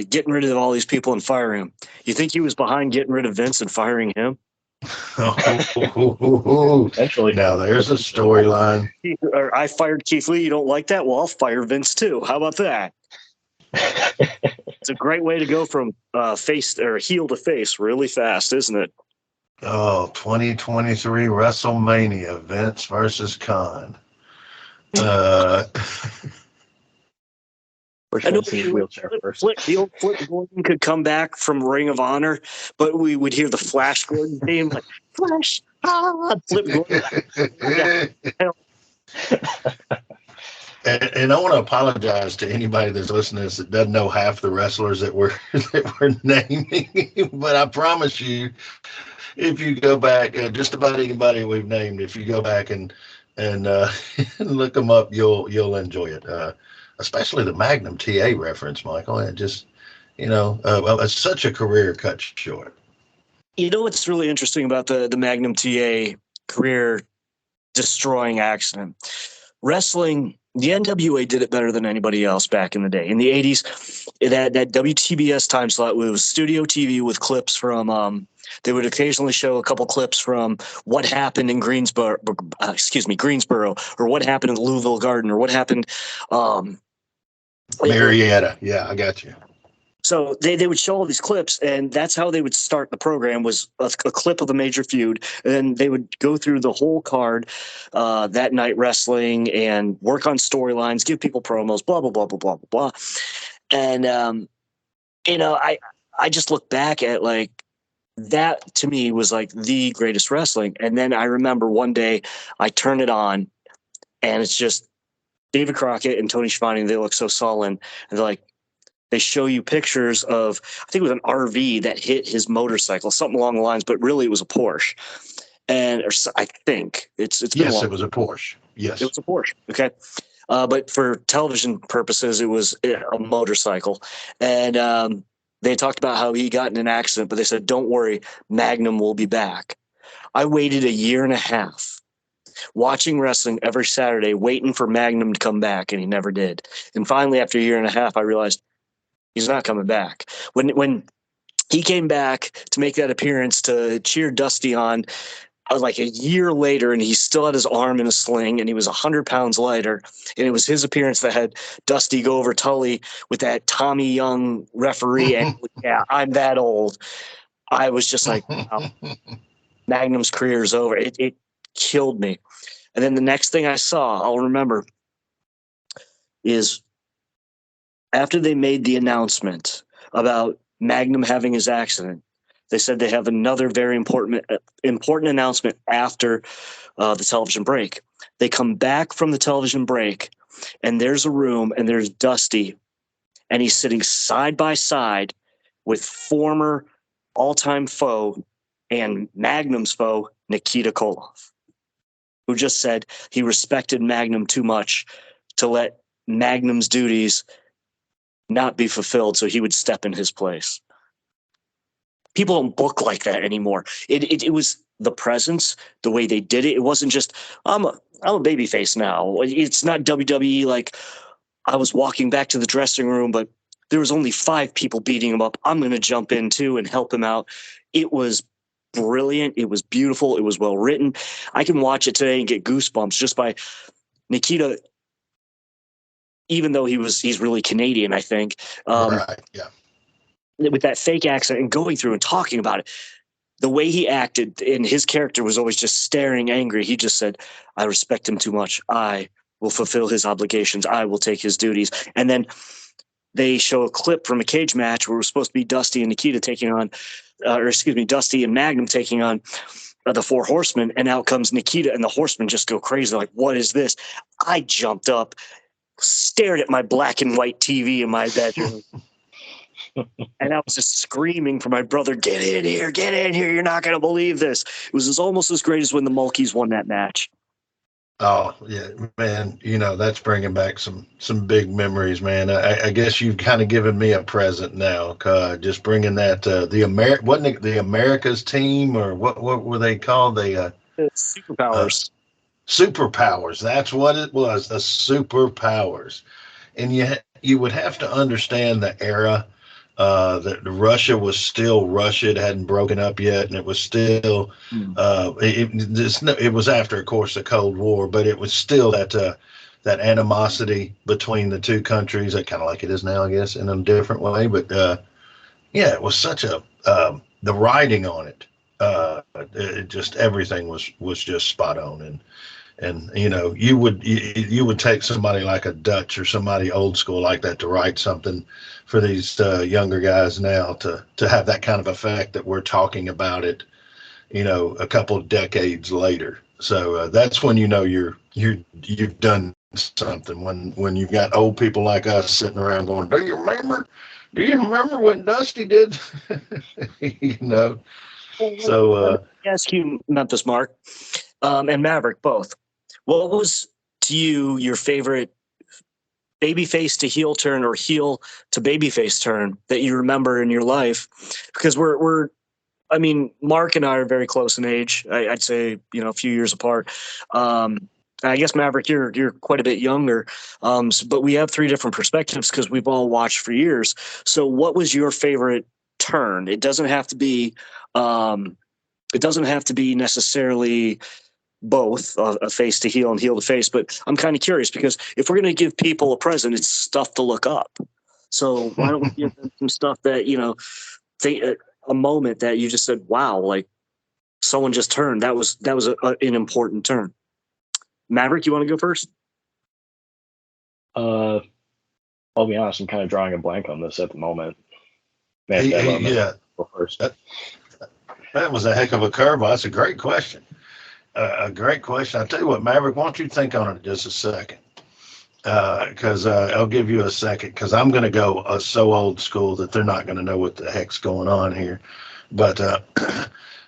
getting rid of all these people and firing him. You think he was behind getting rid of Vince and firing him? Actually, now there's a storyline. I fired Keith Lee. You don't like that? Well, I'll fire Vince too. How about that? It's a great way to go from face or heel to face really fast, isn't it? Oh, 2023 WrestleMania, Vince versus Khan. I know the old Flip Gordon could come back from Ring of Honor, but we would hear the Flash Gordon theme, like Flash, Flip Gordon. And I want to apologize to anybody that's listening to this that doesn't know half the wrestlers that we're naming, but I promise you, if you go back, just about anybody we've named, if you go back and look them up, you'll enjoy it. Especially the Magnum TA reference, Michael. And just, it's such a career cut short. You know what's really interesting about the Magnum TA career destroying accident? Wrestling, the NWA did it better than anybody else back in the day. In the 80s, that WTBS time slot was studio TV with clips from they would occasionally show a couple clips from what happened in Greensboro, or what happened in the Louisville Garden, or what happened Marietta. Yeah, I got you. So they would show all these clips, and that's how they would start the program, was a clip of the major feud. And then they would go through the whole card that night, wrestling, and work on storylines, give people promos, blah, blah, blah, blah, blah, blah, blah. And, I just look back at like, that to me was like the greatest wrestling. And then I remember one day I turn it on, and it's just David Crockett and Tony Schiavone, and they look so sullen. And they're like, they show you pictures of, I think it was an RV that hit his motorcycle, something along the lines, but really it was a Porsche. I think it's been Yes, it was a Porsche. Yes. It was a Porsche. Okay. But for television purposes, it was a motorcycle. And they talked about how he got in an accident, but they said, don't worry, Magnum will be back. I waited a year and a half watching wrestling every Saturday, waiting for Magnum to come back, and he never did. And finally, after a year and a half, I realized he's not coming back. When he came back to make that appearance to cheer Dusty on, like a year later, and he still had his arm in a sling, and he was 100 pounds lighter, and it was his appearance that had Dusty go over Tully with that Tommy Young referee. And yeah, I'm that old. I was just like, wow, Magnum's career is over. It killed me. And then the next thing I saw, I'll remember, is after they made the announcement about Magnum having his accident, they said they have another very important announcement after the television break. They come back from the television break, and there's a room, and there's Dusty, and he's sitting side by side with former all-time foe and Magnum's foe, Nikita Koloff, who just said he respected Magnum too much to let Magnum's duties not be fulfilled, so he would step in his place. People don't book like that anymore. It was the presence, the way they did it. It wasn't just, I'm a babyface now. It's not WWE like I was walking back to the dressing room, but there was only 5 people beating him up. I'm going to jump in too and help him out. It was brilliant. It was beautiful. It was well written. I can watch it today and get goosebumps just by Nikita, even though he's really Canadian, I think. Right. Yeah. With that fake accent and going through and talking about it, the way he acted, and his character was always just staring angry. He just said, I respect him too much. I will fulfill his obligations. I will take his duties. And then they show a clip from a cage match where it was supposed to be Dusty and Nikita taking on, Dusty and Magnum taking on the 4 Horsemen. And out comes Nikita, and the Horsemen just go crazy. Like, what is this? I jumped up, stared at my black and white TV in my bedroom. And I was just screaming for my brother, get in here, you're not going to believe this. It was almost as great as when the Mulkeys won that match. Oh yeah, man. That's bringing back some big memories, man. I guess you've kind of given me a present now, just bringing that wasn't it the America's team, or what were they called? Superpowers. Superpowers. That's what it was. The Superpowers. And you would have to understand the era. That Russia was still Russia. It hadn't broken up yet, and it was still it was after, of course, the Cold War, but it was still that animosity between the two countries, kind of like it is now, I guess, in a different way. But it was such a the writing on it, just everything was just spot on. And you would take somebody like a Dutch or somebody old school like that to write something for these younger guys now to have that kind of effect that we're talking about it, a couple of decades later. So that's when you've done something, when you've got old people like us sitting around going, do you remember what Dusty did? So let me ask you, Memphis Mark, and Maverick both. What was to you your favorite babyface to heel turn or heel to babyface turn that you remember in your life? Because Mark and I are very close in age. I'd say, a few years apart. I guess Maverick, you're quite a bit younger. But we have 3 different perspectives because we've all watched for years. So what was your favorite turn? It doesn't have to be necessarily both a face to heel and heel to face. But I'm kind of curious because if we're going to give people a present, it's stuff to look up. So why don't we give them some stuff that, a moment that you just said, wow, like someone just turned. That was an important turn. Maverick, you want to go first? I'll be honest, I'm kind of drawing a blank on this at the moment. Yeah, Go first. That was a heck of a curveball. That's a great question. A great question. I'll tell you what, Maverick, why don't you think on it just a second? Because I'll give you a second, because I'm going to go so old school that they're not going to know what the heck's going on here. But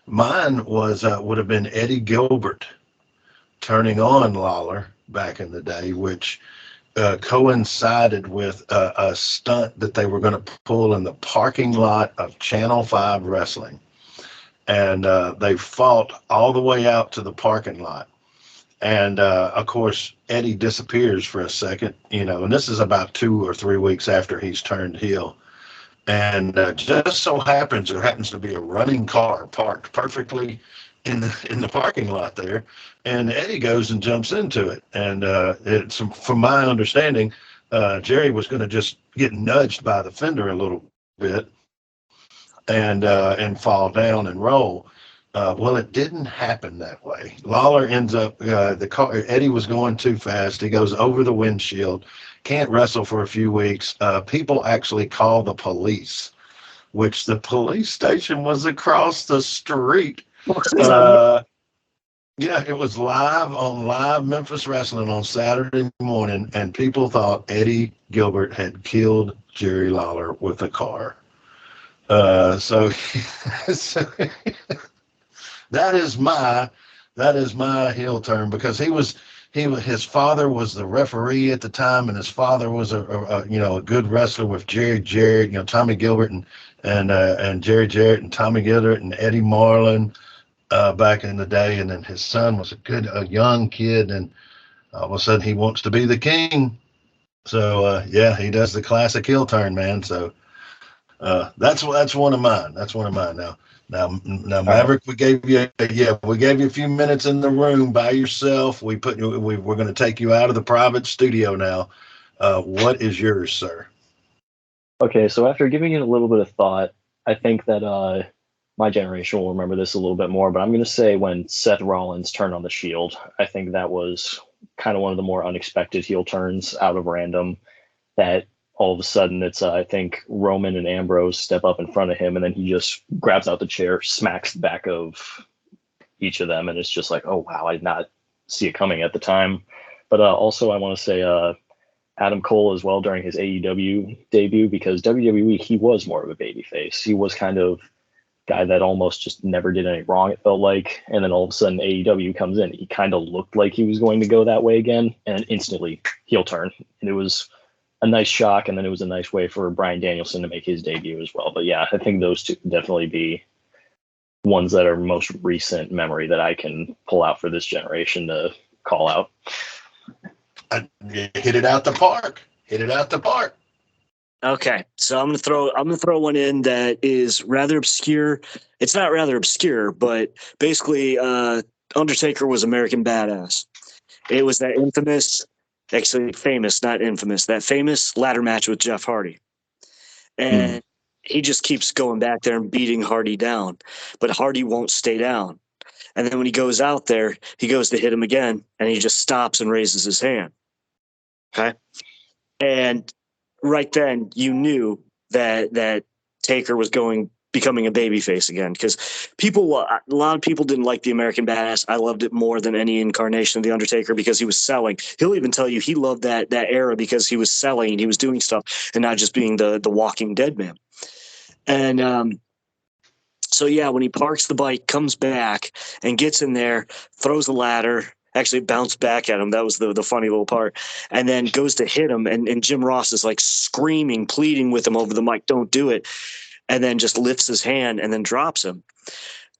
mine would have been Eddie Gilbert turning on Lawler back in the day, which coincided with a stunt that they were going to pull in the parking lot of Channel 5 Wrestling. And they fought all the way out to the parking lot. And, of course, Eddie disappears for a second, and this is about 2 or 3 weeks after he's turned heel. And just so happens there happens to be a running car parked perfectly in the parking lot there. And Eddie goes and jumps into it. And it's, from my understanding, Jerry was going to just get nudged by the fender a little bit and fall down and roll. Well, it didn't happen that way. Lawler ends up, Eddie was going too fast. He goes over the windshield, can't wrestle for a few weeks. People actually call the police, which the police station was across the street. Yeah, it was live on Live Memphis Wrestling on Saturday morning, and people thought Eddie Gilbert had killed Jerry Lawler with a car. So that is my heel turn, because his father was the referee at the time, and his father was a good wrestler with Jerry Jarrett, Tommy Gilbert and Jerry Jarrett and Tommy Gilbert and Eddie Marlin back in the day, and then his son was a young kid, and all of a sudden he wants to be the king. So he does the classic heel turn, man. So that's one of mine. That's one of mine. Now, Maverick, we gave you a few minutes in the room by yourself. We're going to take you out of the private studio now. What is yours, sir? Okay, so after giving it a little bit of thought, I think that my generation will remember this a little bit more, but I'm going to say when Seth Rollins turned on the Shield. I think that was kind of one of the more unexpected heel turns out of random, that all of a sudden it's, I think, Roman and Ambrose step up in front of him, and then he just grabs out the chair, smacks the back of each of them, and it's just like, oh, wow, I did not see it coming at the time. But also I want to say Adam Cole as well during his AEW debut, because WWE, he was more of a babyface. He was kind of guy that almost just never did any wrong, it felt like. And then all of a sudden AEW comes in. He kind of looked like he was going to go that way again, and instantly heel turn. And it was a nice shock, and then it was a nice way for Bryan Danielson to make his debut as well. But yeah, I think those two can definitely be ones that are most recent memory that I can pull out for this generation to call out. Hit it out the park. Hit it out the park. Okay, so I'm gonna throw one in that is rather obscure. It's not rather obscure, but basically, Undertaker was American Badass. It was that famous, not infamous, that famous ladder match with Jeff Hardy, and he just keeps going back there and beating Hardy down, but Hardy won't stay down. And then when he goes out there, he goes to hit him again, and he just stops and raises his hand. Okay, and right then you knew that Taker was becoming a babyface again, because a lot of people didn't like the American Badass. I loved it more than any incarnation of the Undertaker, because he was selling. He'll even tell you he loved that era because he was selling, he was doing stuff and not just being the Walking Dead man. And so yeah, when he parks the bike, comes back and gets in there, throws the ladder, actually bounced back at him. That was the funny little part. And then goes to hit him, and Jim Ross is like screaming, pleading with him over the mic, don't do it. And then just lifts his hand and then drops him.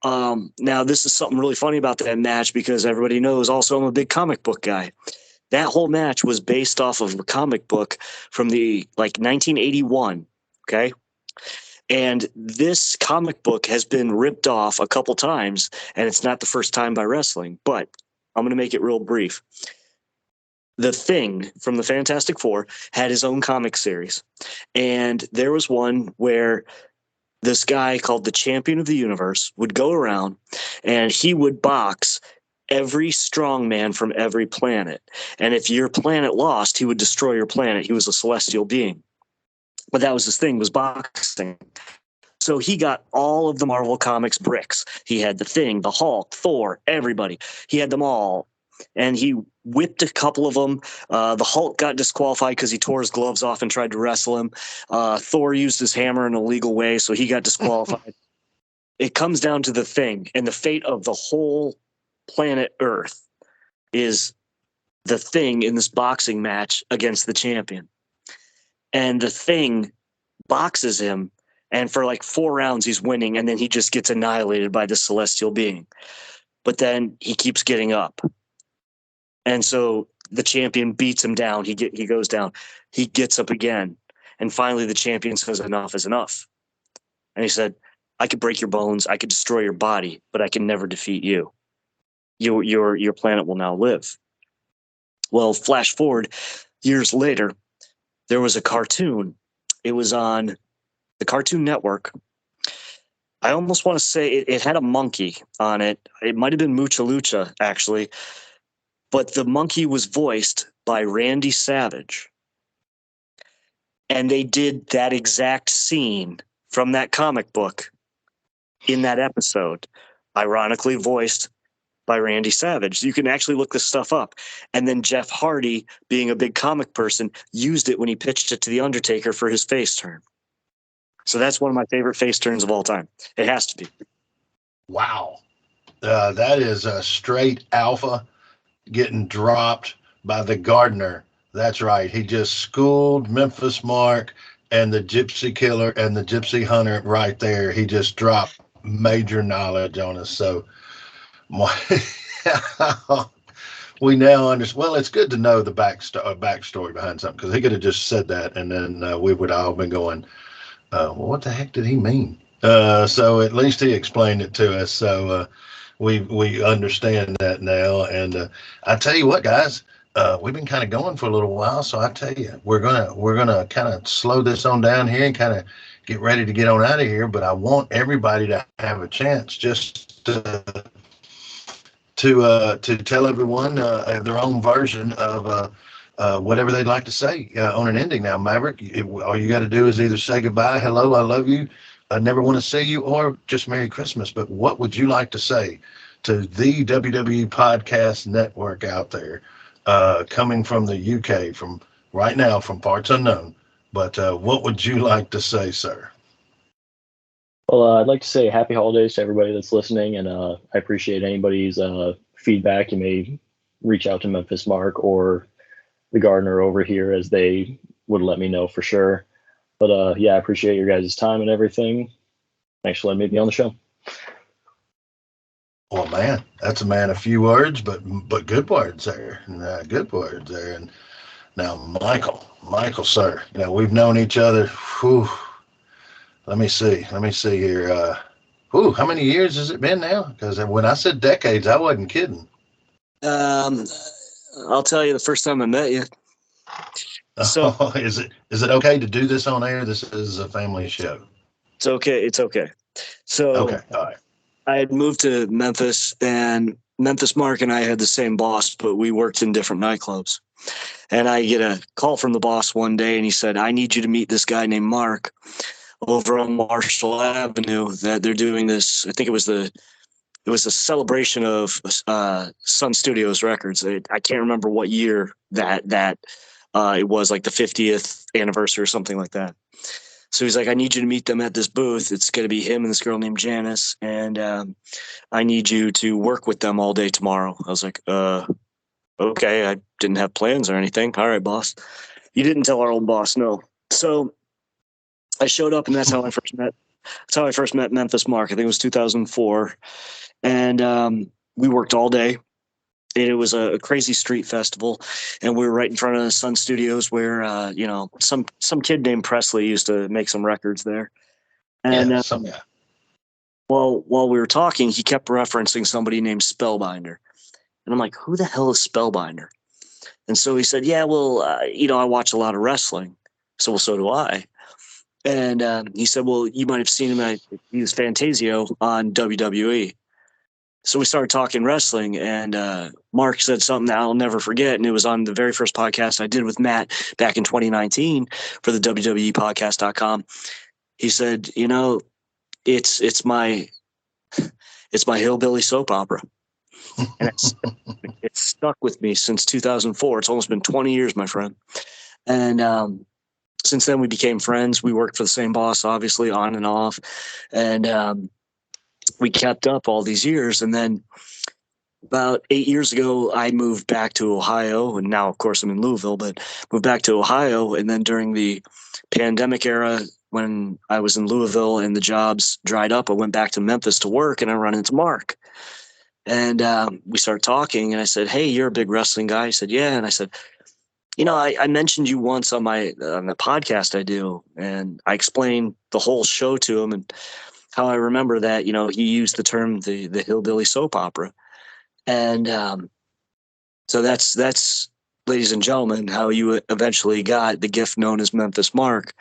Now, this is something really funny about that match, because everybody knows also I'm a big comic book guy. That whole match was based off of a comic book from the 1981. Okay. And this comic book has been ripped off a couple times, and it's not the first time by wrestling. But I'm going to make it real brief. The Thing from the Fantastic Four had his own comic series. And there was one where this guy called the Champion of the Universe would go around and he would box every strongman from every planet. And if your planet lost, he would destroy your planet. He was a celestial being. But that was his thing, was boxing. So he got all of the Marvel Comics bricks. He had the Thing, the Hulk, Thor, everybody. He had them all. And he whipped a couple of them. The Hulk got disqualified because he tore his gloves off and tried to wrestle him. Thor used his hammer in a legal way, so he got disqualified. It comes down to the Thing, and the fate of the whole planet Earth is the Thing in this boxing match against the champion. And the Thing boxes him, and for like 4 rounds he's winning, and then he just gets annihilated by this celestial being. But then he keeps getting up. And so the champion beats him down. He goes down. He gets up again. And finally the champion says enough is enough. And he said, I could break your bones, I could destroy your body, but I can never defeat you. Your planet will now live. Well, flash forward years later, there was a cartoon. It was on the Cartoon Network. I almost want to say it had a monkey on it. It might have been Mucha Lucha, actually. But the monkey was voiced by Randy Savage. And they did that exact scene from that comic book in that episode, ironically voiced by Randy Savage. You can actually look this stuff up. And then Jeff Hardy, being a big comic person, used it when he pitched it to The Undertaker for his face turn. So that's one of my favorite face turns of all time. It has to be. Wow. That is a straight alpha getting dropped by the gardener. That's right. He just schooled Memphis Mark and the Gypsy Killer and the Gypsy Hunter right there. He just dropped major knowledge on us. So we now understand. Well, it's good to know the backstory behind something, because he could have just said that and then we would all been going, well, what the heck did he mean? So at least he explained it to us. So we understand that now. And I tell you what, guys, we've been kind of going for a little while. So I tell you, we're gonna kind of slow this on down here and kind of get ready to get on out of here. But I want everybody to have a chance just to tell everyone their own version of whatever they'd like to say on an ending. Now, Maverick, all you got to do is either say goodbye, hello, I love you, I never want to see you, or just Merry Christmas. But what would you like to say to the WWE Podcast Network out there, coming from the UK, from right now, from parts unknown? But what would you like to say, sir? Well, I'd like to say happy holidays to everybody that's listening, and I appreciate anybody's feedback. You may reach out to Memphis Mark or the gardener over here, as they would let me know for sure. But yeah, I appreciate your guys' time and everything. Thanks for letting me be on the show. Well, man, that's a man of few words, but good words there. Good words there. And now, Michael, sir, we've known each other. Whew, let me see here. How many years has it been now? Because when I said decades, I wasn't kidding. I'll tell you the first time I met you. So is it okay to do this on air? This is a family show. It's okay. So okay, all right. I had moved to Memphis, and Memphis Mark and I had the same boss, but we worked in different nightclubs. And I get a call from the boss one day, and he said, I need you to meet this guy named Mark over on Marshall Avenue, that they're doing this. I think it was a celebration of Sun Studios Records. I can't remember what year that it was, like the 50th anniversary or something like that. So he's like, I need you to meet them at this booth. It's going to be him and this girl named Janice. And I need you to work with them all day tomorrow. I was like, okay. I didn't have plans or anything. All right, boss. You didn't tell our old boss no. So I showed up, and that's how I first met Memphis Mark. I think it was 2004. And we worked all day. It was a crazy street festival, and we were right in front of the Sun Studios, where some kid named Presley used to make some records there. And while we were talking, he kept referencing somebody named Spellbinder, And I'm like, who the hell is Spellbinder? And so he said, yeah, well, I watch a lot of wrestling. So, well, so do I. And he said, well, you might have seen him. He was Fantasio on WWE. So we started talking wrestling, and Mark said something that I'll never forget. And it was on the very first podcast I did with Matt back in 2019 for the WWEpodcast.com. He said, it's my hillbilly soap opera. And it's stuck with me since 2004. It's almost been 20 years, my friend. And since then, we became friends. We worked for the same boss, obviously, on and off. And we kept up all these years. And then about 8 years ago, I moved back to Ohio. And now, of course, I'm in Louisville, but moved back to Ohio. And then during the pandemic era, when I was in Louisville and the jobs dried up, I went back to Memphis to work, and I run into Mark. And we started talking, and I said, hey, you're a big wrestling guy. He said, yeah. And I said, I mentioned you once on the podcast I do, and I explained the whole show to him and how I remember that, he used the term the hillbilly soap opera. And so that's, ladies and gentlemen, how you eventually got the gift known as Memphis Mark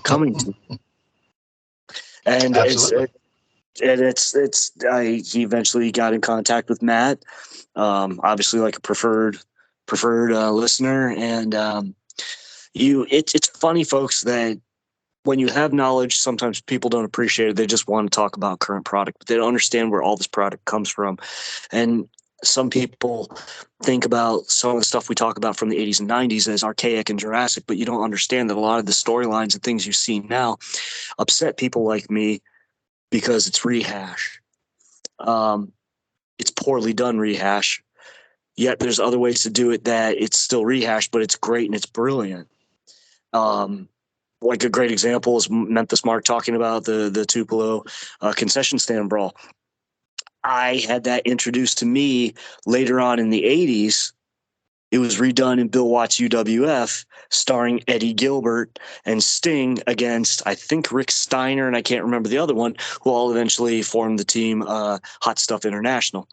coming to you. And Absolutely. he eventually got in contact with Matt, obviously like a preferred listener. And it's funny, folks, that when you have knowledge, sometimes people don't appreciate it. They just want to talk about current product, but they don't understand where all this product comes from. And some people think about some of the stuff we talk about from the 80s and 90s as archaic and Jurassic, but you don't understand that a lot of the storylines and things you see now upset people like me because it's rehash. It's poorly done rehash. Yet there's other ways to do it that it's still rehash, but it's great and it's brilliant. Like a great example is Memphis Mark talking about the Tupelo concession stand brawl. I had that introduced to me later on in the 80s. It was redone in Bill Watts UWF, starring Eddie Gilbert and Sting against, I think, Rick Steiner, and I can't remember the other one, who all eventually formed the team Hot Stuff International.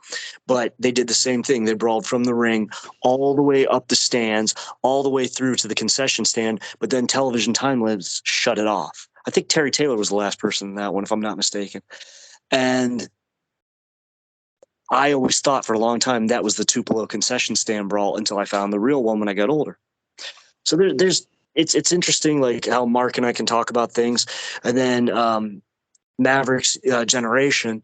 But they did the same thing. They brawled from the ring all the way up the stands, all the way through to the concession stand, but then Television Time-Lapse shut it off. I think Terry Taylor was the last person in that one, if I'm not mistaken. And I always thought for a long time that was the Tupelo concession stand brawl until I found the real one when I got older. So it's interesting, like how Mark and I can talk about things, and then Maverick's generation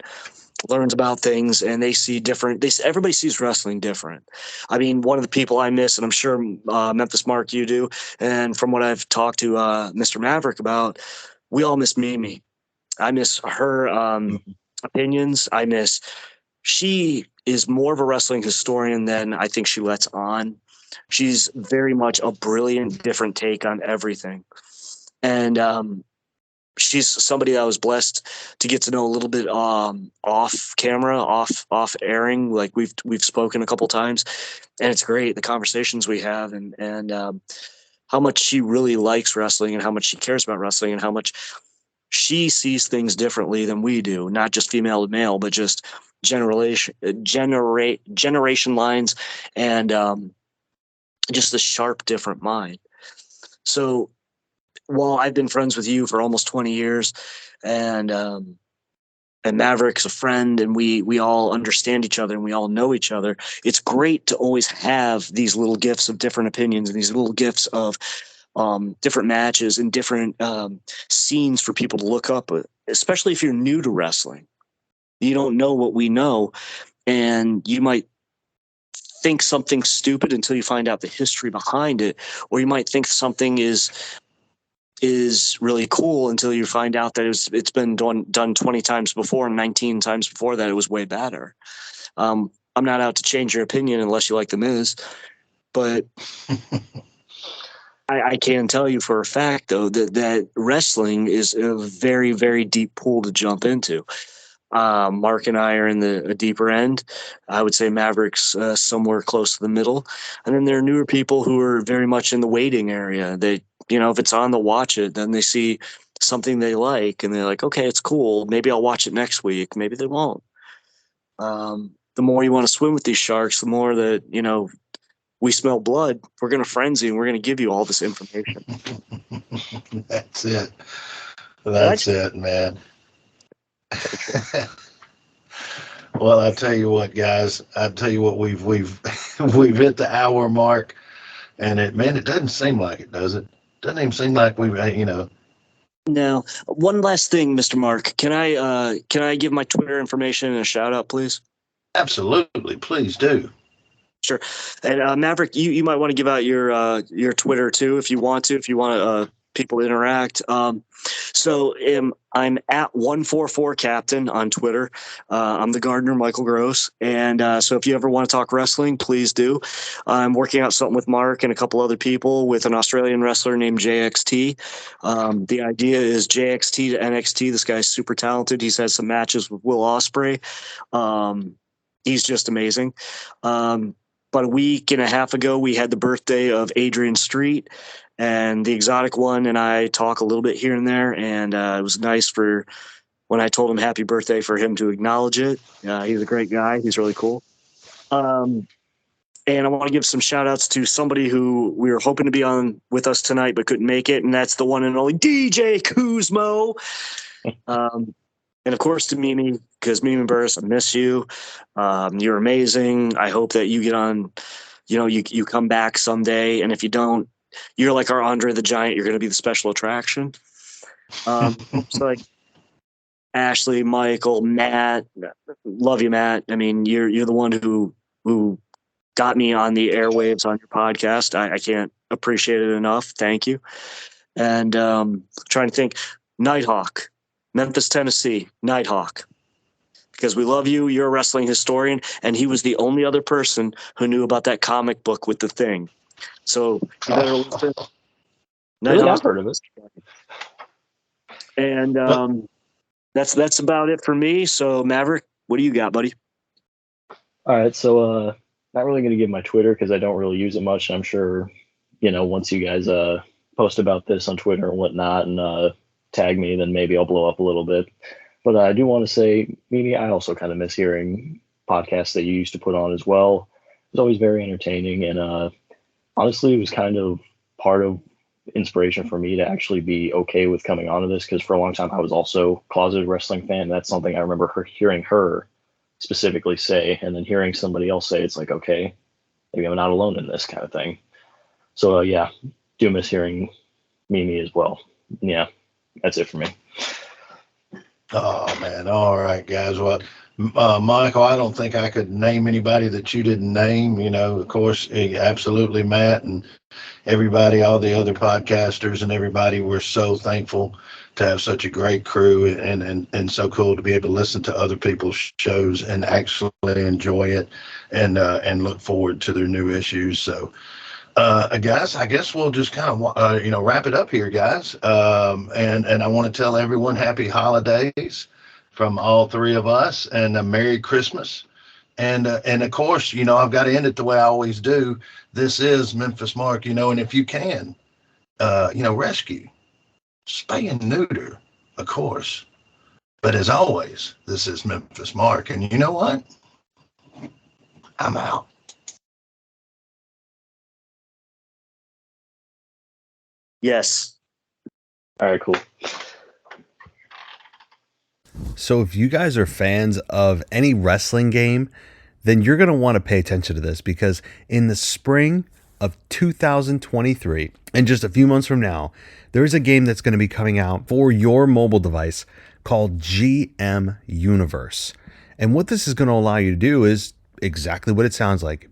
learns about things, and they see different. Everybody sees wrestling different. I mean, one of the people I miss, and I'm sure Memphis Mark, you do, and from what I've talked to Mr. Maverick about, we all miss Mimi. I miss her opinions. She is more of a wrestling historian than I think she lets on. She's very much a brilliant, different take on everything. And she's somebody that I was blessed to get to know a little bit off camera, off airing. Like we've spoken a couple times, and it's great, the conversations we have, and how much she really likes wrestling and how much she cares about wrestling and how much she sees things differently than we do, not just female to male, but just generation lines, and just a sharp, different mind. So while I've been friends with you for almost 20 years, and Maverick's a friend, and we all understand each other and we all know each other, it's great to always have these little gifts of different opinions and these little gifts of different matches and different scenes for people to look up, especially if you're new to wrestling. You don't know what we know, and you might think something stupid until you find out the history behind it, or you might think something is really cool until you find out that it's been done 20 times before and 19 times before that it was way better. I'm not out to change your opinion unless you like The Miz, but I can tell you for a fact, though, that wrestling is a very, very deep pool to jump into. Mark and I are in a deeper end. I would say Maverick's somewhere close to the middle. And then there are newer people who are very much in the waiting area. They, if it's on, they'll watch it. Then they see something they like, and they're like, okay, it's cool. Maybe I'll watch it next week. Maybe they won't. the more you want to swim with these sharks, the more that, we smell blood. We're going to frenzy and we're going to give you all this information. That's it. That's it, man. Well, I tell you what, guys. I tell you what, we've we've hit the hour mark, and it doesn't seem like it, does it? Doesn't even seem like we've. Now, one last thing, Mr. Mark. Can I give my Twitter information and a shout out, please? Absolutely, please do. Sure. And Maverick, you might want to give out your Twitter too, if you want to people interact. So I'm at 144Captain on Twitter. I'm the gardener, Michael Gross. And so if you ever want to talk wrestling, please do. I'm working out something with Mark and a couple other people with an Australian wrestler named JXT. The idea is JXT to NXT. This guy's super talented. He's had some matches with Will Ospreay. He's just amazing. About a week and a half ago, we had the birthday of Adrian Street, and the Exotic One and I talk a little bit here and there, and it was nice for when I told him happy birthday for him to acknowledge it. He's a great guy. He's really cool. And I want to give some shout outs to somebody who we were hoping to be on with us tonight but couldn't make it, and that's the one and only DJ Kuzmo. And of course to Mimi, because Mimi Burris, I miss you. You're amazing. I hope that you get on, you come back someday. And if you don't, you're like our Andre the Giant. You're going to be the special attraction. So like Ashley, Michael, Matt, love you, Matt. I mean, you're the one who got me on the airwaves on your podcast. I can't appreciate it enough. Thank you. And trying to think, Nighthawk. Memphis, Tennessee, Nighthawk. Because we love you. You're a wrestling historian. And he was the only other person who knew about that comic book with the Thing. So you better listen. Really, I've heard of it. And that's about it for me. So Maverick, what do you got, buddy? All right. So not really going to give my Twitter because I don't really use it much. I'm sure, once you guys post about this on Twitter and whatnot and tag me, then maybe I'll blow up a little bit. But I do want to say, Mimi, I also kind of miss hearing podcasts that you used to put on as well. It was always very entertaining, and honestly, it was kind of part of inspiration for me to actually be okay with coming onto this, because for a long time I was also a closeted wrestling fan. That's something I remember hearing her specifically say, and then hearing somebody else say, it's like, okay, maybe I'm not alone in this kind of thing. So yeah, do miss hearing Mimi as well. Yeah. That's it for me. Oh, man. All right, guys. Well, Michael, I don't think I could name anybody that you didn't name. Of course, absolutely, Matt and everybody, all the other podcasters and everybody. We're so thankful to have such a great crew and so cool to be able to listen to other people's shows and actually enjoy it and look forward to their new issues. So, guys, I guess we'll just kind of, wrap it up here, guys. And I want to tell everyone happy holidays from all three of us and a Merry Christmas. And of course, I've got to end it the way I always do. This is Memphis Mark, and if you can, rescue, spay and neuter, of course. But as always, this is Memphis Mark. And you know what? I'm out. Yes. All right, cool. So if you guys are fans of any wrestling game, then you're going to want to pay attention to this, because in the spring of 2023, and just a few months from now, there's a game that's going to be coming out for your mobile device called GM Universe. And what this is going to allow you to do is exactly what it sounds like.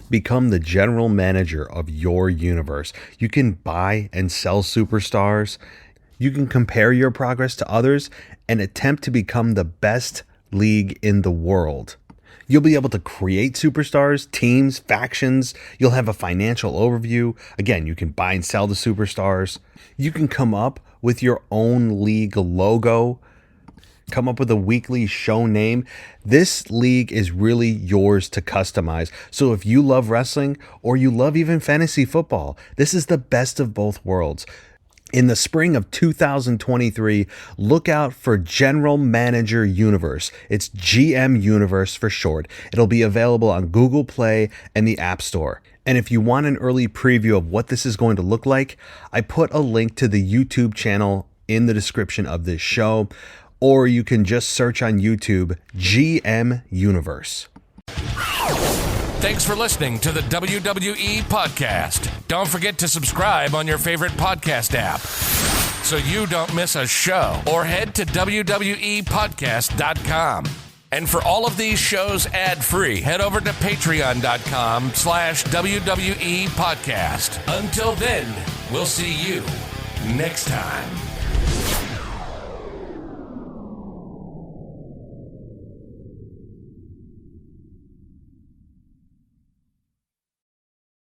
Become the general manager of your universe. You can buy and sell superstars. You can compare your progress to others and attempt to become the best league in the world. You'll be able to create superstars, teams, factions. You'll have a financial overview. Again, you can buy and sell the superstars. You can come up with your own league logo. Come up with a weekly show name. This league is really yours to customize. So if you love wrestling or you love even fantasy football, this is the best of both worlds. In the spring of 2023, look out for General Manager Universe. It's GM Universe for short. It'll be available on Google Play and the App Store. And if you want an early preview of what this is going to look like, I put a link to the YouTube channel in the description of this show, or you can just search on YouTube GM Universe. Thanks for listening to the WWE Podcast. Don't forget to subscribe on your favorite podcast app so you don't miss a show, or head to WWEpodcast.com. And for all of these shows ad-free, head over to patreon.com/WWE Podcast. Until then, we'll see you next time.